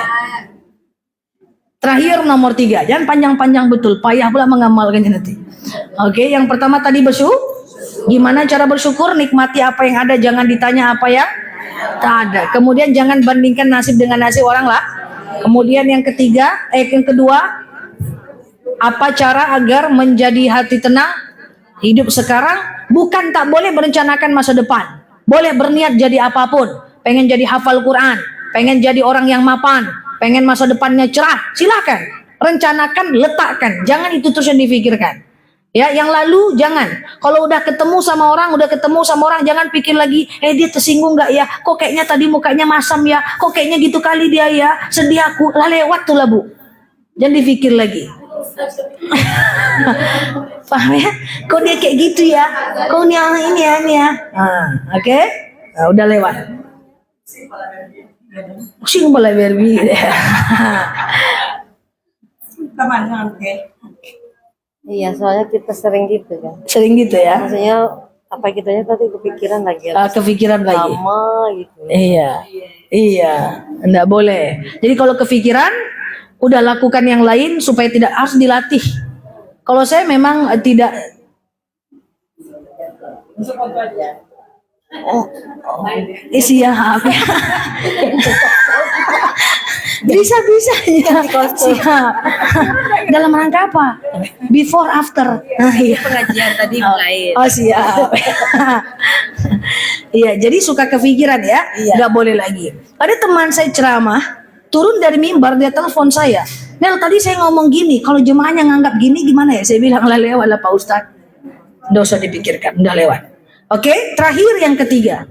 Terakhir nomor 3, jangan panjang-panjang betul, payah pula mengamalkannya nanti. Oke, yang pertama tadi gimana cara bersyukur, nikmati apa yang ada, jangan ditanya apa yang tak ada. Kemudian jangan bandingkan nasib dengan nasib orang Kemudian yang kedua, apa cara agar menjadi hati tenang? Hidup sekarang, bukan tak boleh merencanakan masa depan. Boleh berniat jadi apapun. Pengen jadi hafal Quran, pengen jadi orang yang mapan, pengen masa depannya cerah, silakan. Rencanakan, letakkan. Jangan itu terus yang difikirkan. Ya, yang lalu jangan. Kalau udah ketemu sama orang, jangan pikir lagi, dia tersinggung nggak ya? Kok kayaknya tadi mukanya masam ya? Kok kayaknya gitu kali dia ya? Sedih aku. Lah lewat tuh lah Bu. Jangan dipikir lagi. Paham ya? Kok dia kayak gitu ya? Kok ini ya? Oke? Nah, udah lewat. Pusing kepala Barbie. Iya, soalnya kita sering gitu kan. Sering gitu ya? Maksudnya apa kitanya tadi kepikiran lagi. Kepikiran lagi. Lama gitu. Iya, enggak boleh. Jadi kalau kepikiran, udah lakukan yang lain supaya tidak harus dilatih. Kalau saya memang tidak. Siap. Bisa-bisanya. Siap. Dalam rangka apa? Before, after. Iya. Pengajian tadi lain. Oh siap. Iya, jadi suka kepikiran ya. Nggak boleh lagi. Ada teman saya ceramah, turun dari mimbar, dia telepon saya. Nel, tadi saya ngomong gini, kalau jemaahnya nganggap gini gimana ya? Saya bilang, lah lewat lah Pak Ustadz. Nggak usah dipikirkan, udah lewat. Oke, terakhir yang ketiga.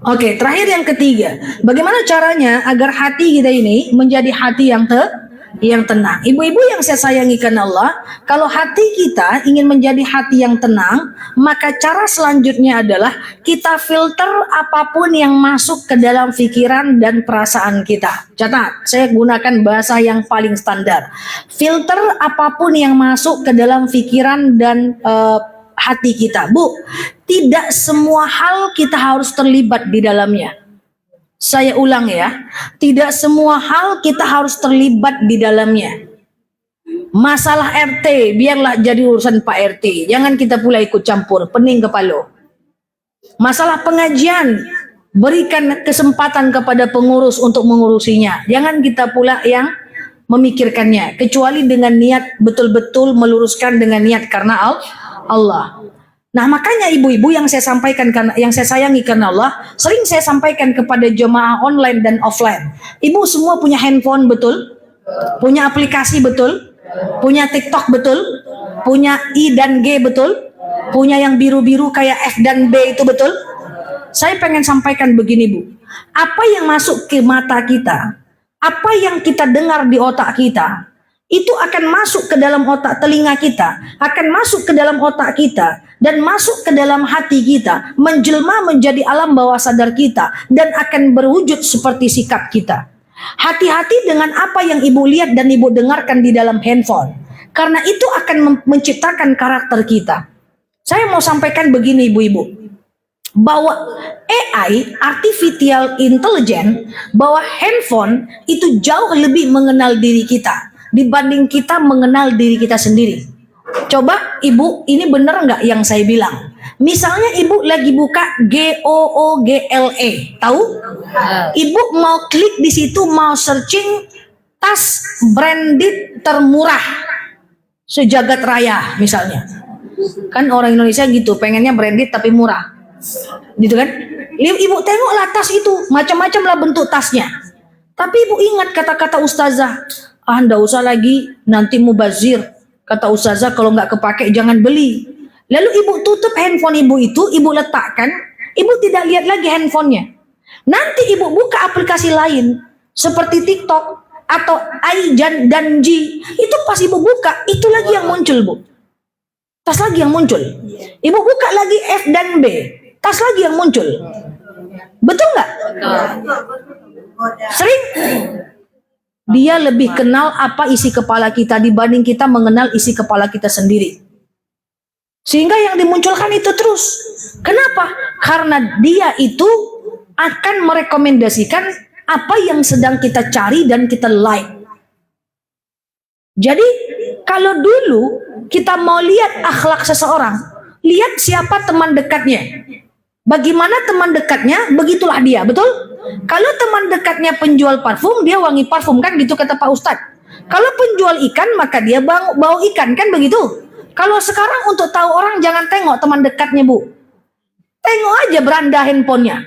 Oke, terakhir yang ketiga. Bagaimana caranya agar hati kita ini menjadi hati yang tenang? Ibu-ibu yang saya sayangi karena Allah, kalau hati kita ingin menjadi hati yang tenang, maka cara selanjutnya adalah kita filter apapun yang masuk ke dalam pikiran dan perasaan kita. Catat, saya gunakan bahasa yang paling standar. Filter apapun yang masuk ke dalam pikiran dan hati kita. Bu, tidak semua hal kita harus terlibat di dalamnya. Saya ulang ya, tidak semua hal kita harus terlibat di dalamnya. Masalah RT, biarlah jadi urusan Pak RT. Jangan kita pula ikut campur, pening kepala. Masalah pengajian, berikan kesempatan kepada pengurus untuk mengurusinya. Jangan kita pula yang memikirkannya, kecuali dengan niat betul-betul meluruskan dengan niat karena Allah. Nah, makanya ibu-ibu yang saya sampaikan, yang saya sayangi karena Allah, sering saya sampaikan kepada jemaah online dan offline. Ibu semua punya handphone betul? Punya aplikasi betul? Punya TikTok betul? Punya I dan G betul? Punya yang biru-biru kayak F dan B itu betul? Saya pengen sampaikan begini Bu. Apa yang masuk ke mata kita, apa yang kita dengar di otak kita, itu akan masuk ke dalam otak telinga kita, akan masuk ke dalam otak kita, dan masuk ke dalam hati kita, menjelma menjadi alam bawah sadar kita, dan akan berwujud seperti sikap kita. Hati-hati dengan apa yang ibu lihat dan ibu dengarkan di dalam handphone, karena itu akan menciptakan karakter kita. Saya mau sampaikan begini ibu-ibu, bahwa AI, artificial intelligence, bahwa handphone itu jauh lebih mengenal diri kita dibanding kita mengenal diri kita sendiri. Coba ibu, ini benar nggak yang saya bilang? Misalnya ibu lagi buka Google, tahu? Ibu mau klik di situ, mau searching tas branded termurah sejagat raya misalnya. Kan orang Indonesia gitu, pengennya branded tapi murah, gitu kan? Ibu tengoklah tas itu, macam-macam lah bentuk tasnya. Tapi ibu ingat kata-kata ustazah, ndak usah lagi, nanti mubazir. Kata ustazah kalau nggak kepake jangan beli. Lalu ibu tutup handphone ibu itu, ibu letakkan, ibu tidak lihat lagi handphonenya. Nanti ibu buka aplikasi lain seperti TikTok atau I dan G, itu pas ibu buka, itu lagi yang muncul Bu. Tas lagi yang muncul. Ibu buka lagi F dan B, tas lagi yang muncul. Betul nggak? Sering. Dia lebih kenal apa isi kepala kita dibanding kita mengenal isi kepala kita sendiri. Sehingga yang dimunculkan itu terus. Kenapa? Karena dia itu akan merekomendasikan apa yang sedang kita cari dan kita like. Jadi kalau dulu kita mau lihat akhlak seseorang, lihat siapa teman dekatnya. Bagaimana teman dekatnya, begitulah dia, betul? Kalau teman dekatnya penjual parfum, dia wangi parfum, kan gitu kata Pak Ustadz. Kalau penjual ikan, maka dia bau ikan, kan begitu? Kalau sekarang untuk tahu orang, jangan tengok teman dekatnya, Bu. Tengok aja beranda handphonenya.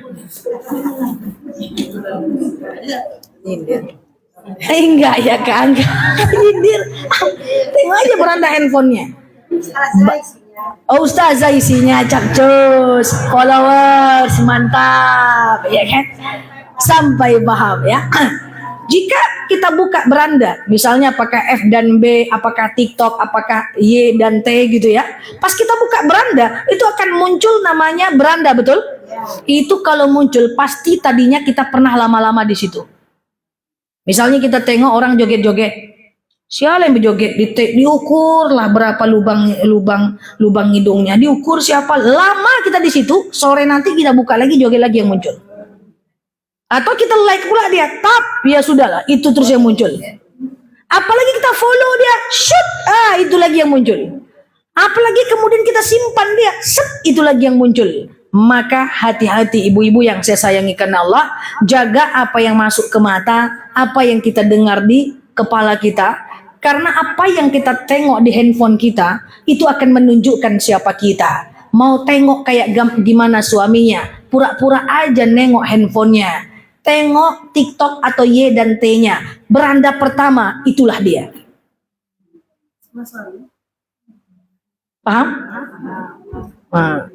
Enggak ya Kak, enggak. Nyindir. Tengok aja beranda handphonenya. Oh, Ustazah isinya capcus, followers mantap, ya kan? Sampai paham ya. Jika kita buka beranda, misalnya apakah F dan B, apakah TikTok, apakah Y dan T gitu ya. Pas kita buka beranda, itu akan muncul namanya beranda, betul? Itu kalau muncul pasti tadinya kita pernah lama-lama di situ. Misalnya kita tengok orang joget-joget. Siapa yang berjoget diukur lah berapa lubang hidungnya, diukur siapa, lama kita di situ, sore nanti kita buka lagi joget lagi yang muncul. Atau kita like pula dia, tap, ya sudahlah, itu terus yang muncul. Apalagi kita follow dia, shoot, itu lagi yang muncul. Apalagi kemudian kita simpan dia, itu lagi yang muncul. Maka hati-hati ibu-ibu yang saya sayangi karena Allah, jaga apa yang masuk ke mata, apa yang kita dengar di kepala kita. Karena apa yang kita tengok di handphone kita, itu akan menunjukkan siapa kita. Mau tengok kayak gimana suaminya, pura-pura aja nengok handphonenya. Tengok TikTok atau Y dan T-nya. Beranda pertama, itulah dia. Paham? Nah,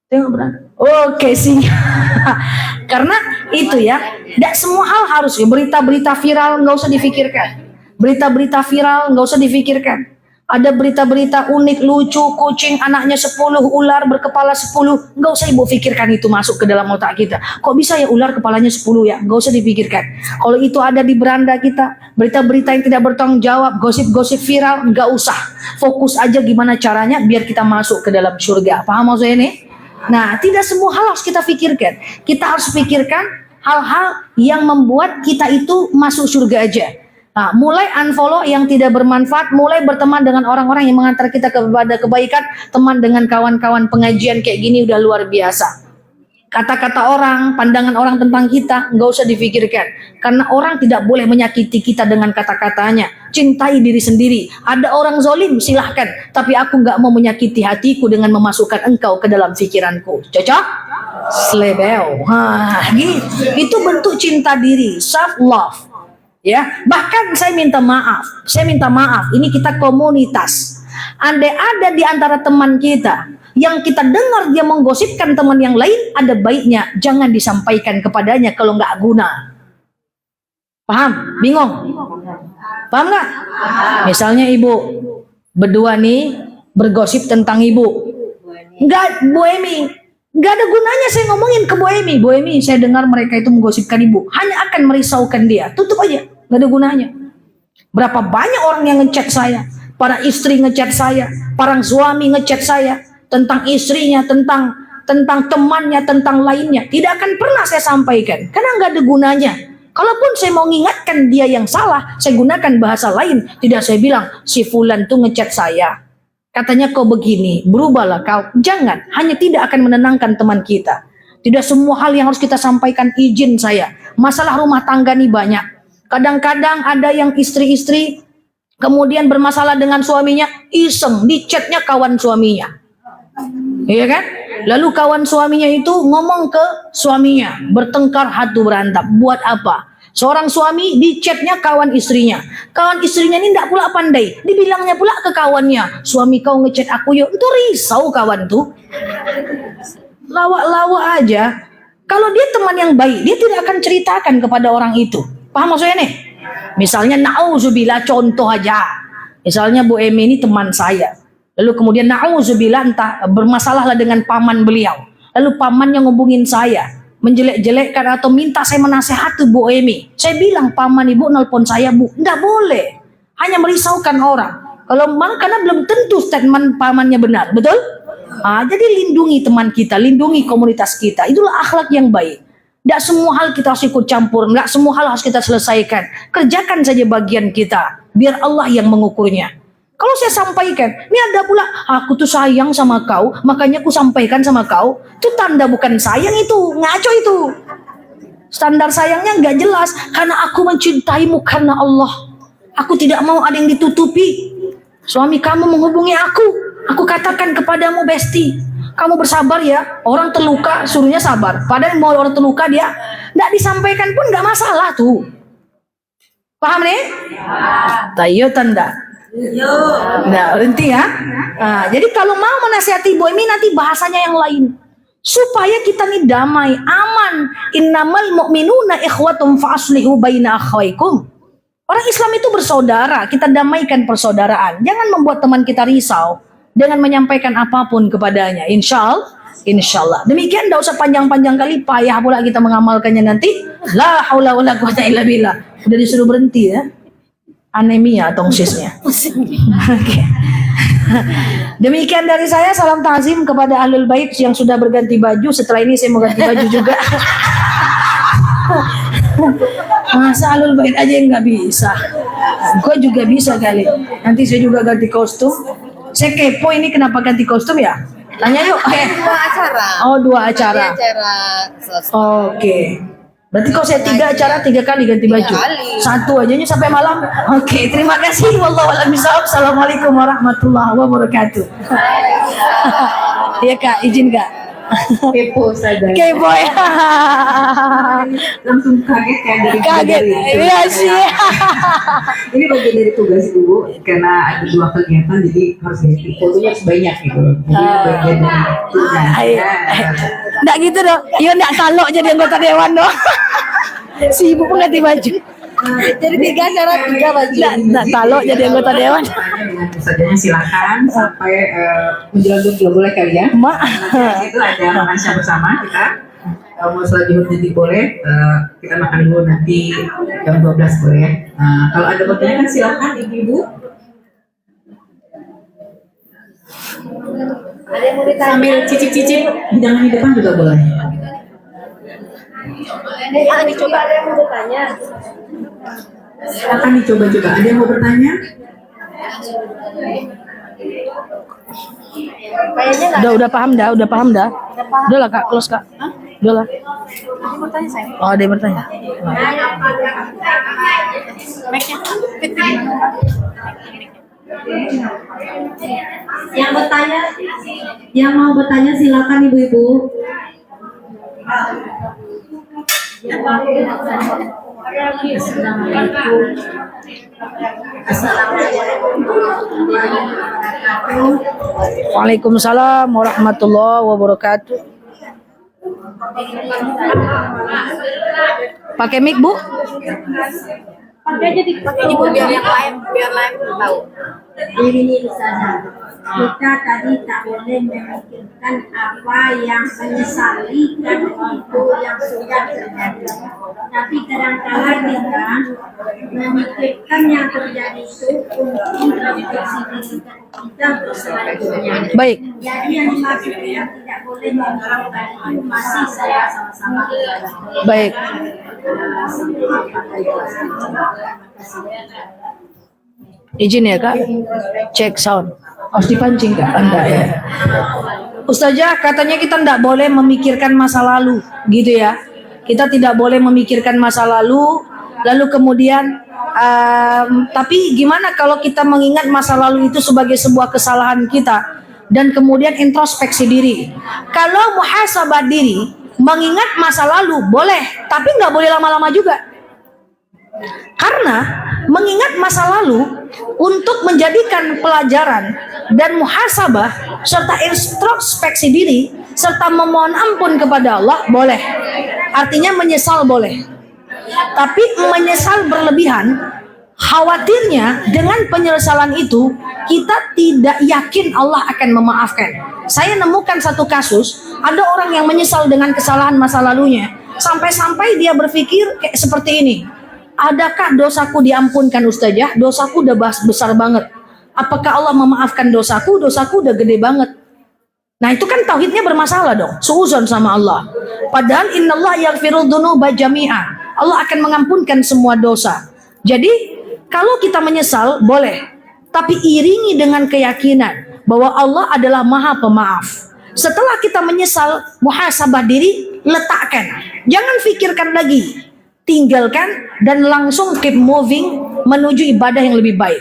tengok beranda. Oke sih. Karena itu ya, tidak semua hal harus berita-berita viral nggak usah difikirkan. Berita-berita viral nggak usah difikirkan. Ada berita-berita unik, lucu, kucing anaknya 10, ular berkepala 10, nggak usah ibu pikirkan itu masuk ke dalam otak kita. Kok bisa ya ular kepalanya 10 ya? Nggak usah dipikirkan. Kalau itu ada di beranda kita, berita-berita yang tidak bertanggung jawab, gosip-gosip viral, nggak usah. Fokus aja gimana caranya biar kita masuk ke dalam surga. Paham maksudnya ini? Nah, tidak semua hal harus kita pikirkan. Kita harus pikirkan hal-hal yang membuat kita itu masuk surga aja. Nah, mulai unfollow yang tidak bermanfaat, mulai berteman dengan orang-orang yang mengantar kita kepada kebaikan, teman dengan kawan-kawan pengajian kayak gini udah luar biasa. Kata-kata orang, pandangan orang tentang kita nggak usah difikirkan, karena orang tidak boleh menyakiti kita dengan kata-katanya. Cintai diri sendiri. Ada orang zolim silahkan, tapi aku nggak mau menyakiti hatiku dengan memasukkan engkau ke dalam pikiranku. Cocok? Slebeo. Gitu. Itu bentuk cinta diri, self love. Ya, bahkan saya minta maaf. Ini kita komunitas. Andai ada di antara teman kita yang kita dengar dia menggosipkan teman yang lain, ada baiknya jangan disampaikan kepadanya kalau nggak guna. Paham? Bingung? Paham nggak? Misalnya ibu berdua nih bergosip tentang ibu. Nggak, Bu Emi, nggak ada gunanya saya ngomongin ke Bu Emi. Bu Emi, saya dengar mereka itu menggosipkan ibu, hanya akan merisaukan dia. Tutup aja. Gak ada gunanya. Berapa banyak orang yang ngechat saya, para istri ngechat saya, para suami ngechat saya tentang istrinya, tentang temannya, tentang lainnya. Tidak akan pernah saya sampaikan karena nggak ada gunanya. Kalaupun saya mau mengingatkan dia yang salah, saya gunakan bahasa lain. Tidak saya bilang si fulan tuh ngechat saya, katanya kau begini, berubahlah kau. Jangan, hanya tidak akan menenangkan teman kita. Tidak semua hal yang harus kita sampaikan izin saya. Masalah rumah tangga nih banyak. Kadang-kadang ada yang istri-istri kemudian bermasalah dengan suaminya, iseng di chatnya kawan suaminya, iya kan? Lalu kawan suaminya itu ngomong ke suaminya, bertengkar hatu berantap. Buat apa? Seorang suami di chatnya kawan istrinya ini tidak pula pandai, dibilangnya pula ke kawannya, suami kau ngechat aku yuk. Itu risau kawan tuh, lawak-lawak aja. Kalau dia teman yang baik, dia tidak akan ceritakan kepada orang itu. Paham maksudnya nih? Misalnya na'udzubillah, contoh aja. Misalnya Bu Emi ini teman saya. Lalu kemudian na'udzubillah entah bermasalah lah dengan paman beliau. Lalu pamannya ngubungin saya, menjelek-jelekkan atau minta saya menasehati Bu Emi. Saya bilang, paman ibu nelpon saya Bu. Nggak boleh. Hanya merisaukan orang. Karena belum tentu statement pamannya benar. Betul? Jadi lindungi teman kita, lindungi komunitas kita. Itulah akhlak yang baik. Tidak semua hal kita harus ikut campur, tidak semua hal harus kita selesaikan. Kerjakan saja bagian kita, biar Allah yang mengukurnya. Kalau saya sampaikan, ini ada pula, aku tuh sayang sama kau, makanya aku sampaikan sama kau. Itu tanda bukan sayang itu, ngaco itu. Standar sayangnya nggak jelas, karena aku mencintaimu karena Allah. Aku tidak mau ada yang ditutupi. Suami kamu menghubungi aku katakan kepadamu, Besti, kamu bersabar ya. Orang terluka, suruhnya sabar. Padahal mau orang terluka dia nggak disampaikan pun nggak masalah tuh. Paham nih? Tayo tanda. Nah, berhenti ya. Nah, jadi kalau mau menasihati Bu Emi nanti bahasanya yang lain. Supaya kita nih damai, aman. Innamal mu'minuna ikhwatum fa'aslihu baina akhwaikum. Orang Islam itu bersaudara, kita damaikan persaudaraan. Jangan membuat teman kita risau dengan menyampaikan apapun kepadanya. Insya Allah. Demikian, tidak usah panjang-panjang kali, payah pula kita mengamalkannya nanti. La haula wala quwata illa billah. Udah disuruh berhenti ya. Anemia tongsisnya. Oke. Demikian dari saya, salam ta'zim kepada Ahlul Bait yang sudah berganti baju. Setelah ini saya mau ganti baju juga. Masa Ahlul Bait aja yang nggak bisa. Gue juga bisa kali. Nanti saya juga ganti kostum. Saya kepo ini kenapa ganti kostum ya? Tanya yuk. Dua acara. Oh, 2 acara. Acara sosial. Oke. Berarti kalau saya 3 acara 3 kali ganti baju. 3 kali. 1 aja sampai malam. Oke, terima kasih. Wallahu a'lam bishawab. Assalamualaikum warahmatullahi wabarakatuh. Iya Kak, izin Kak. Kepo saja. Kepo ya. Langsung kaget kan Kaget. Iya sih. Ini bagian dari tugas Ibu karena ada 2 kegiatan jadi harus ganti fotonya harus banyak gitu. Jadi bagian dari tugas. Nggak gitu dong. Iya nggak kalau jadi anggota dewan dong. Si ibu pun ganti baju. Jadi 3 acara 3 baju. Nggak kalau jadi anggota dewan. Dengan usahanya silakan sampai menjelang juga boleh kali ya. Mak. Itu ada makan siang bersama kita. Mau sholat juhud nanti boleh, kita makan dulu nanti jam 12 boleh ya. Kalau ada pertanyaan silakan ibu-ibu. Ada yang mau ditanya? Sambil cicip-cicip hidangan di depan juga boleh. Dicoba, ada yang mau bertanya? Silakan dicoba juga. Ada yang mau bertanya? Kayaknya nggak. Udah paham dah. Udah lah Kak, close Kak. Udah lah. Ada yang bertanya saya. Oh, ada yang bertanya. Yang mau bertanya silakan ibu-ibu. Waalaikumsalam warahmatullahi wabarakatuh. Pakai mic Bu? Pakai aja ibu biar yang lain tahu. Ini saja. Kita tadi tak boleh memikirkan apa yang menyesalikan itu yang sudah terjadi. Tapi kadang-kala kita memikirkan yang terjadi itu untuk refleksi diri kita untuk selanjutnya. Baik. Jadi yang dimaksud yang tidak boleh mengungkapkan itu masih saya sama-sama. Baik. Izin ya Kak, cek sound. Harus dipancing Kak, Anda ya. Ustazah katanya kita tidak boleh memikirkan masa lalu, gitu ya. Kita tidak boleh memikirkan masa lalu, lalu kemudian, tapi gimana kalau kita mengingat masa lalu itu sebagai sebuah kesalahan kita, dan kemudian introspeksi diri. Kalau muhasabah diri, mengingat masa lalu boleh, tapi nggak boleh lama-lama juga. Karena mengingat masa lalu untuk menjadikan pelajaran dan muhasabah serta introspeksi diri serta memohon ampun kepada Allah boleh. Artinya menyesal boleh. Tapi menyesal berlebihan, khawatirnya dengan penyesalan itu kita tidak yakin Allah akan memaafkan. Saya nemukan satu kasus, ada orang yang menyesal dengan kesalahan masa lalunya sampai-sampai dia berpikir kayak seperti ini. Adakah dosaku diampunkan Ustazah? Dosaku udah besar banget. Apakah Allah memaafkan dosaku? Dosaku udah gede banget. Nah itu kan tauhidnya bermasalah dong. Suuzon sama Allah. Padahal innallaha yaghfirudz dzunuba jami'a. Allah akan mengampunkan semua dosa. Jadi kalau kita menyesal boleh. tapi iringi dengan keyakinan bahwa Allah adalah Maha Pemaaf. Setelah kita menyesal, muhasabah diri, letakkan. Jangan pikirkan lagi. Tinggalkan dan langsung keep moving menuju ibadah yang lebih baik.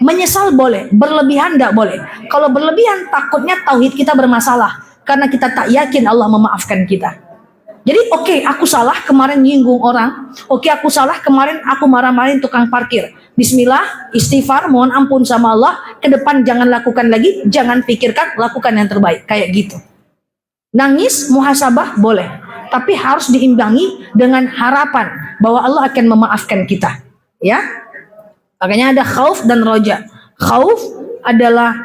Menyesal boleh, berlebihan tidak boleh. Kalau berlebihan takutnya tauhid kita bermasalah karena kita tak yakin Allah memaafkan kita. Jadi oke, aku salah kemarin nyinggung orang. Oke, aku salah kemarin aku marah-marahin tukang parkir. Bismillah, istighfar, mohon ampun sama Allah. Ke depan jangan lakukan lagi, jangan pikirkan, lakukan yang terbaik. Kayak gitu. Nangis, muhasabah boleh, tapi harus diimbangi dengan harapan bahwa Allah akan memaafkan kita. Ya, makanya ada khauf dan roja. Khauf adalah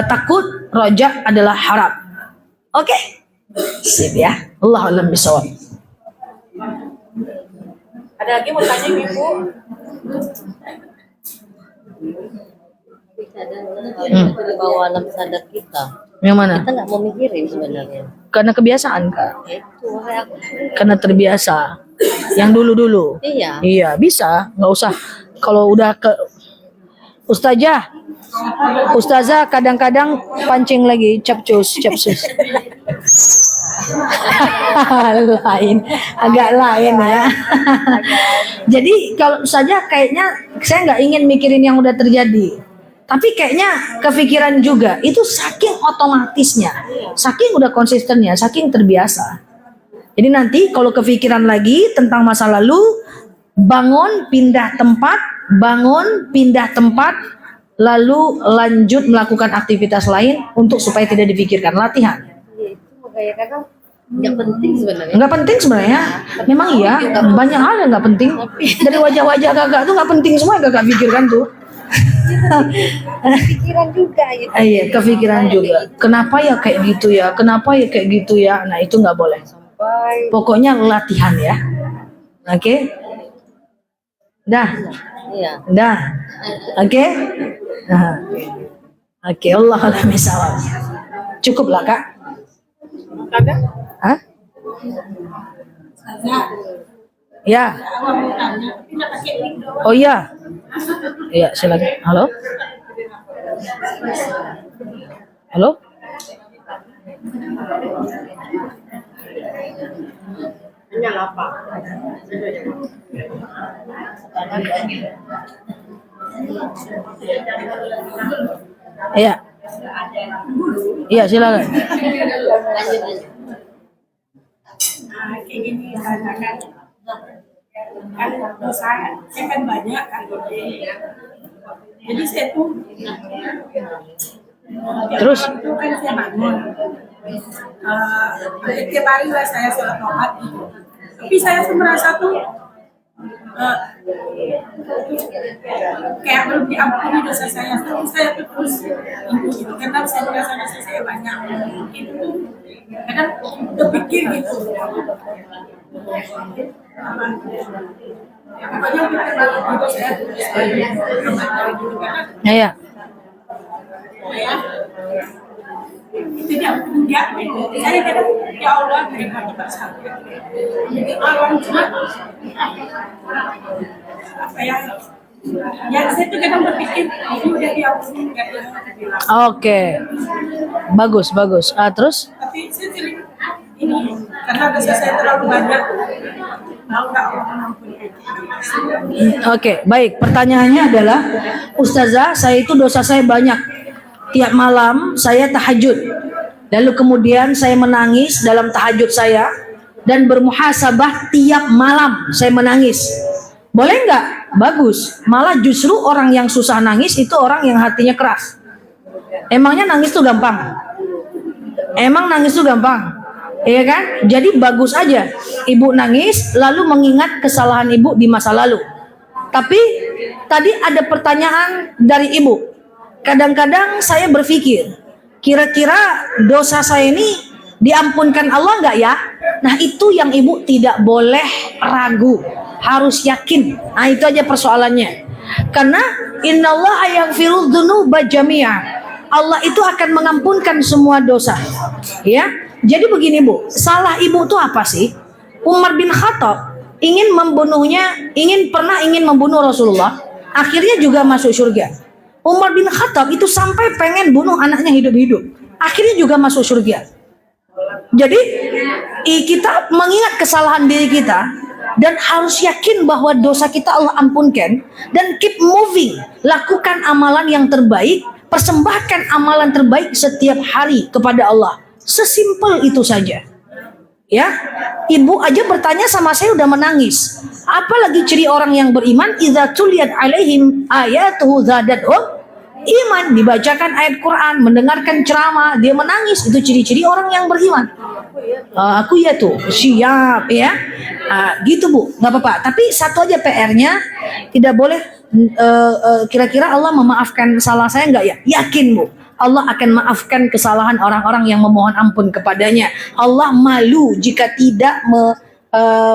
takut, roja adalah harap. Oke. Sip ya. Allah alam bisawab. Ada lagi mau tanya Ibu? Bawa alam sadar kita. Yang mana? Kita nggak mau mikirin sebenarnya. Karena kebiasaan Kak. Itu kayak Karena terbiasa. Yang dulu-dulu. iya. Iya, bisa. Nggak usah. Kalau udah ke Ustazah kadang-kadang pancing lagi, capcus. agak lain ya. Jadi kalau saja kayaknya saya nggak ingin mikirin yang udah terjadi. Tapi kayaknya kepikiran juga. Itu saking otomatisnya, saking udah konsistennya, saking terbiasa. Jadi nanti kalau kepikiran lagi tentang masa lalu, bangun pindah tempat, lalu lanjut melakukan aktivitas lain untuk supaya tidak dipikirkan. Latihan. Itu kayak kadang nggak penting sebenarnya. Nggak penting sebenarnya. Memang iya, banyak hal yang nggak penting. Dari wajah-wajah kakak tuh nggak penting semua yang kakak pikirkan tuh. Pikiran juga gitu. Iya, kepikiran juga. Kenapa ya kayak gitu ya? Kenapa ya kayak gitu ya? Nah itu nggak boleh. Pokoknya latihan ya. Oke? Dah. Iya. Dah. Oke? Nah. Oke, Allah alam bisawab. Cukup lah Kak. Ada? Hah? Ya. Oh iya. Iya, silakan. Halo? Halo? Iya. Iya, silakan. Kayak gini katakan kan dosa saya kan banyak kan jadi saya tuh Terus? itu kan saya bangun tiap hari lah saya sholat tobat gitu tapi saya tuh merasa tuh kayak belum diampuni dosa saya tapi saya tuh terus gitu karena saya merasa dosa saya banyak itu tuh kadang terpikir gitu pokoknya kita banget gitu saya gitu karena Iya. itu dia enggak saya kadang ya Allah terima kasih jadi Allah cuma apa ya saya tuh kadang berpikir ini udah diampuni enggak ya bilang Oke. Bagus. Terus? tapi saya sering ini karena dosa saya terlalu banyak mau nggak Allah mengampuni Oke, baik. Pertanyaannya adalah, Ustazah, saya itu dosa saya banyak. Tiap malam saya tahajud. Lalu kemudian saya menangis dalam tahajud saya dan bermuhasabah tiap malam saya menangis. Boleh nggak? Bagus. Malah justru orang yang susah nangis itu orang yang hatinya keras. Emangnya nangis tuh gampang? Iya kan? Jadi bagus aja ibu nangis lalu mengingat kesalahan ibu di masa lalu. Tapi tadi ada pertanyaan dari ibu. Kadang-kadang saya berpikir, kira-kira dosa saya ini diampunkan Allah nggak ya? Nah itu yang ibu tidak boleh ragu, harus yakin. Nah itu aja persoalannya. Karena innallaha yaghfiru dzunuba jami'a. Allah itu akan mengampunkan semua dosa. Ya. Jadi begini Bu, salah ibu itu apa sih? Umar bin Khattab pernah ingin membunuh Rasulullah, akhirnya juga masuk surga. Umar bin Khattab itu sampai pengen bunuh anaknya hidup-hidup. Akhirnya juga masuk surga. Jadi kita mengingat kesalahan diri kita dan harus yakin bahwa dosa kita Allah ampunkan dan keep moving. Lakukan amalan yang terbaik, persembahkan amalan terbaik setiap hari kepada Allah. Sesimpel itu saja. Ya, ibu aja bertanya sama saya udah menangis. Apalagi ciri orang yang beriman, idza tuliyat alaihim ayatuhu zadatuhum iman, dibacakan ayat Quran, mendengarkan ceramah, dia menangis. Itu ciri-ciri orang yang beriman. Aku ya tuh siap ya. Gitu Bu, nggak apa-apa. Tapi satu aja PR-nya, tidak boleh kira-kira Allah memaafkan salah saya nggak ya? Yakin Bu, Allah akan maafkan kesalahan orang-orang yang memohon ampun kepadanya. Allah malu jika tidak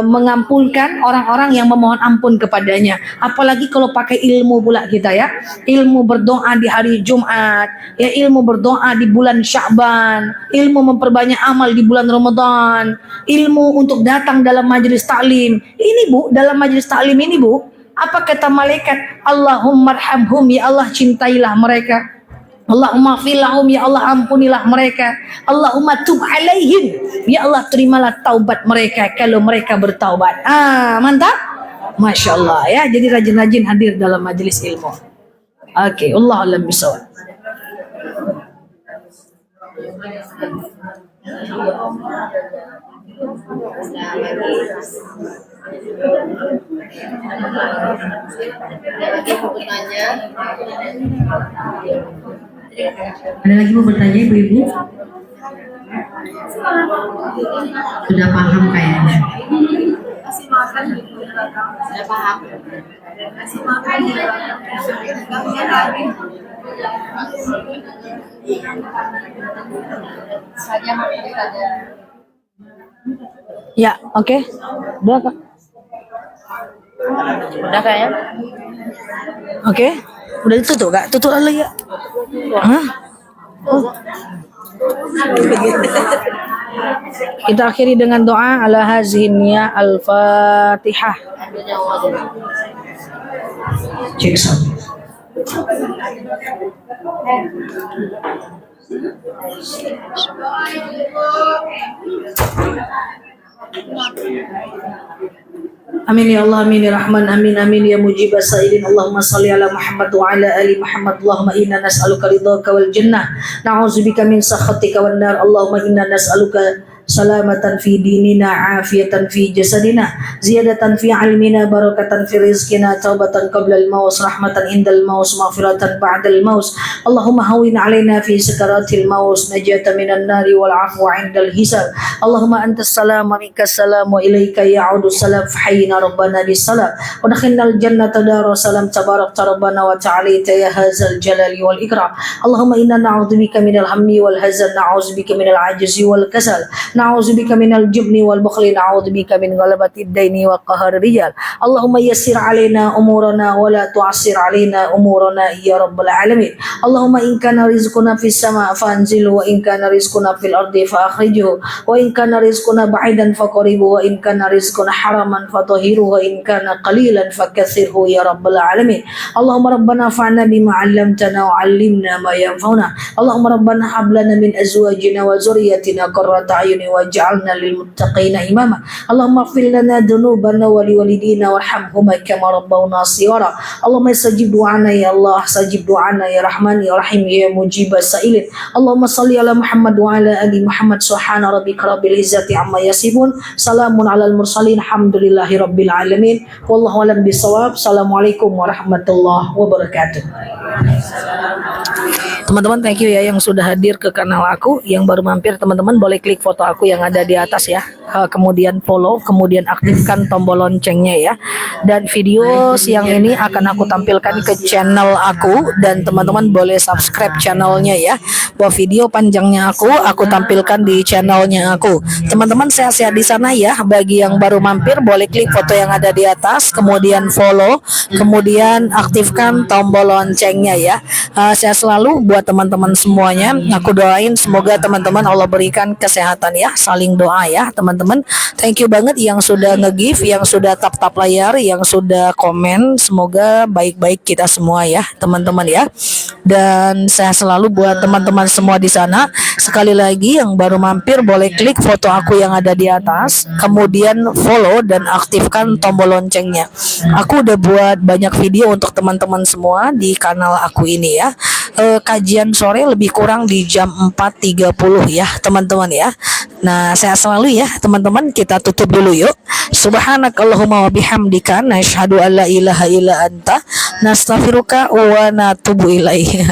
mengampunkan orang-orang yang memohon ampun kepadanya. Apalagi kalau pakai ilmu pula kita ya. Ilmu berdoa di hari Jumat, ya, ilmu berdoa di bulan Sya'ban, ilmu memperbanyak amal di bulan Ramadan, ilmu untuk datang dalam majelis taklim. Ini Bu, dalam majelis taklim ini Bu, apa kata malaikat? Allahumma arhamhum, ya Allah cintailah mereka. Allahumma filahum, ya Allah ampunilah mereka. Allahumma tub alaihim, ya Allah terimalah taubat mereka kalau mereka bertaubat. Mantap, masya Allah ya. Jadi rajin-rajin hadir dalam majelis ilmu. Oke, Allah alam bisawab. Ada lagi mau bertanya ibu-ibu? Sudah paham kayaknya. Sudah paham. Ya, oke. Udah Kak. Udah kayaknya. Oke. Udah ditutup Kak? Tutup lagi ya. Hah? Oh. Kita akhiri dengan doa ala hazinnya al-Fatihah. Cek sound. Amin ya Allah, amin ya Rahman, amin amin ya mujib as-sa'ilin. Allahumma salli ala Muhammad wa ala ali Muhammad. Allahumma inna nas'aluka ridhaka wal jannah, na'udzubika min sakhatika wan nar. Allahumma inna nas'aluka salamatan fi dinina, afiatan fi jasadina, ziyadatan fi ilmina, barakatan fi rizqina, taubatan qabla al-maut, rahmatan indal maut, maghfiratan ba'da al-maut. Allahumma hawwin alaina fi sakaratil maut, najatan minan nari wal afwa indal hisab. Allahumma antas salam wa minkas salam wa ilaika ya'udu salam, fahayyina rabbana bis salam wa dakhalnal jannata daru salam, tabarakta rabbana wa ta'alita ya hadzal jalali wal ikram. Allahumma inna na'udzubika minal hammi wal hazan, na'udzubika minal ajzi wal kasal, na'udzubika minal jubni wal bukhli, na'udzubika min ghalabatid daini wa qahar rijal. Allahumma yassir alaina umurana wa la tu'assir alaina umurana ya rabbal alamin. Allahumma in kana rizquna fis sama' fanzilu, wa in kana rizquna fil ardi fa akhrijhu, wa in kana rizquna ba'idan faqribu, wa in kana rizquna haraman fatahhiru, wa in kana qalilan fakaththirhu ya rabbal alamin. Allahumma rabbana fa'na bima 'allamtana wa 'allimna ma yanfa'una. Allahumma rabbana hab lana min azwajina wa dhurriyyatina qurrata a'yun waj'alna lil muttaqina imama. Allahumma ighfir lana dhunubana wa liwalidina warhamhuma kama rabbawna shighara. Allahumma istajib du'ana ya Allah, istajib du'ana ya Rahman ya Rahim ya mujibas sa'ilin. Allahumma salli ala Muhammad wa ala ali Muhammad. Subhana rabbika rabbil izzati amma yasifun, salamun alal mursalin, alhamdulillahi rabbil alamin. Wallahu a'lam bishawab. Assalamualaikum warahmatullahi wabarakatuh. Teman-teman, thank you ya yang sudah hadir ke kanal aku. Yang baru mampir, teman-teman boleh klik foto aku yang ada di atas ya, kemudian follow, kemudian aktifkan tombol loncengnya ya. Dan video siang ini akan aku tampilkan ke channel aku, dan teman-teman boleh subscribe channelnya ya. bahwa video panjangnya aku tampilkan di channelnya aku. Teman-teman sehat-sehat di sana ya. Bagi yang baru mampir boleh klik foto yang ada di atas, kemudian follow, kemudian aktifkan tombol loncengnya ya. Sehat selalu buat teman-teman semuanya. Aku doain semoga teman-teman Allah berikan kesehatan ya. Saling doa ya teman-teman. Thank you banget yang sudah nge-give, yang sudah tap-tap layar, yang sudah komen. Semoga baik-baik kita semua ya teman-teman ya. Dan sehat selalu buat teman-teman semua di sana. Sekali lagi yang baru mampir boleh klik foto aku yang ada di atas, kemudian follow dan aktifkan tombol loncengnya. Aku udah buat banyak video untuk teman-teman semua di kanal aku ini ya. Kajian sore lebih kurang di jam 4.30 ya teman-teman ya. Nah sehat selalu ya teman-teman. Kita tutup dulu yuk. Subhanakallahumma wa bihamdika nasyhadu an la ilaha illa anta nastaghfiruka wa natubu ilaih.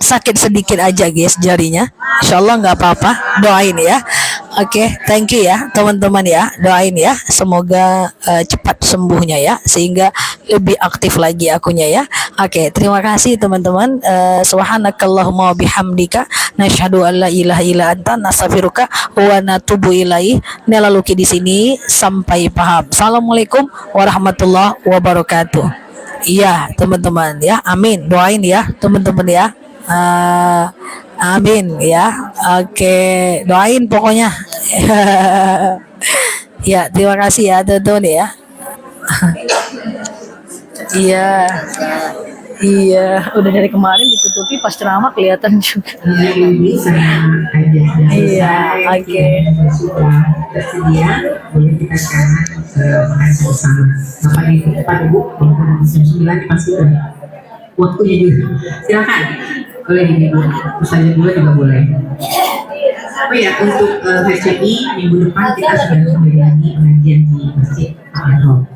Sakit sedikit aja guys jarinya, insyaallah nggak apa-apa, doain ya. Oke, thank you ya teman-teman ya, doain ya semoga cepat sembuhnya ya, sehingga lebih aktif lagi akunya ya. Oke, terima kasih teman-teman. Subhanakallahumma wa bihamdika nasyhadu an la ilaha illa anta nastaghfiruka wa natubu ilaih. Nela Luki di sini, sampai paham. Assalamualaikum warahmatullahi wabarakatuh. Iya teman-teman ya, amin, doain ya teman-teman ya. Amin ya. Oke, doain pokoknya. Ya, terima kasih ya teman-teman ya. Iya. Iya, udah dari kemarin ditutupi pas ceramah kelihatan juga. Ini sama aja. Iya, oke. Sudah tersedia, boleh kita sekarang makan bersama. Bapak di depan Ibu, jam 9 pasti udah waktunya juga. Silakan. Boleh Ibu, usahanya dulu juga boleh. Oh ya, untuk HCI minggu depan kita sudah kembali lagi pengajian di Masjid Al-Azhar.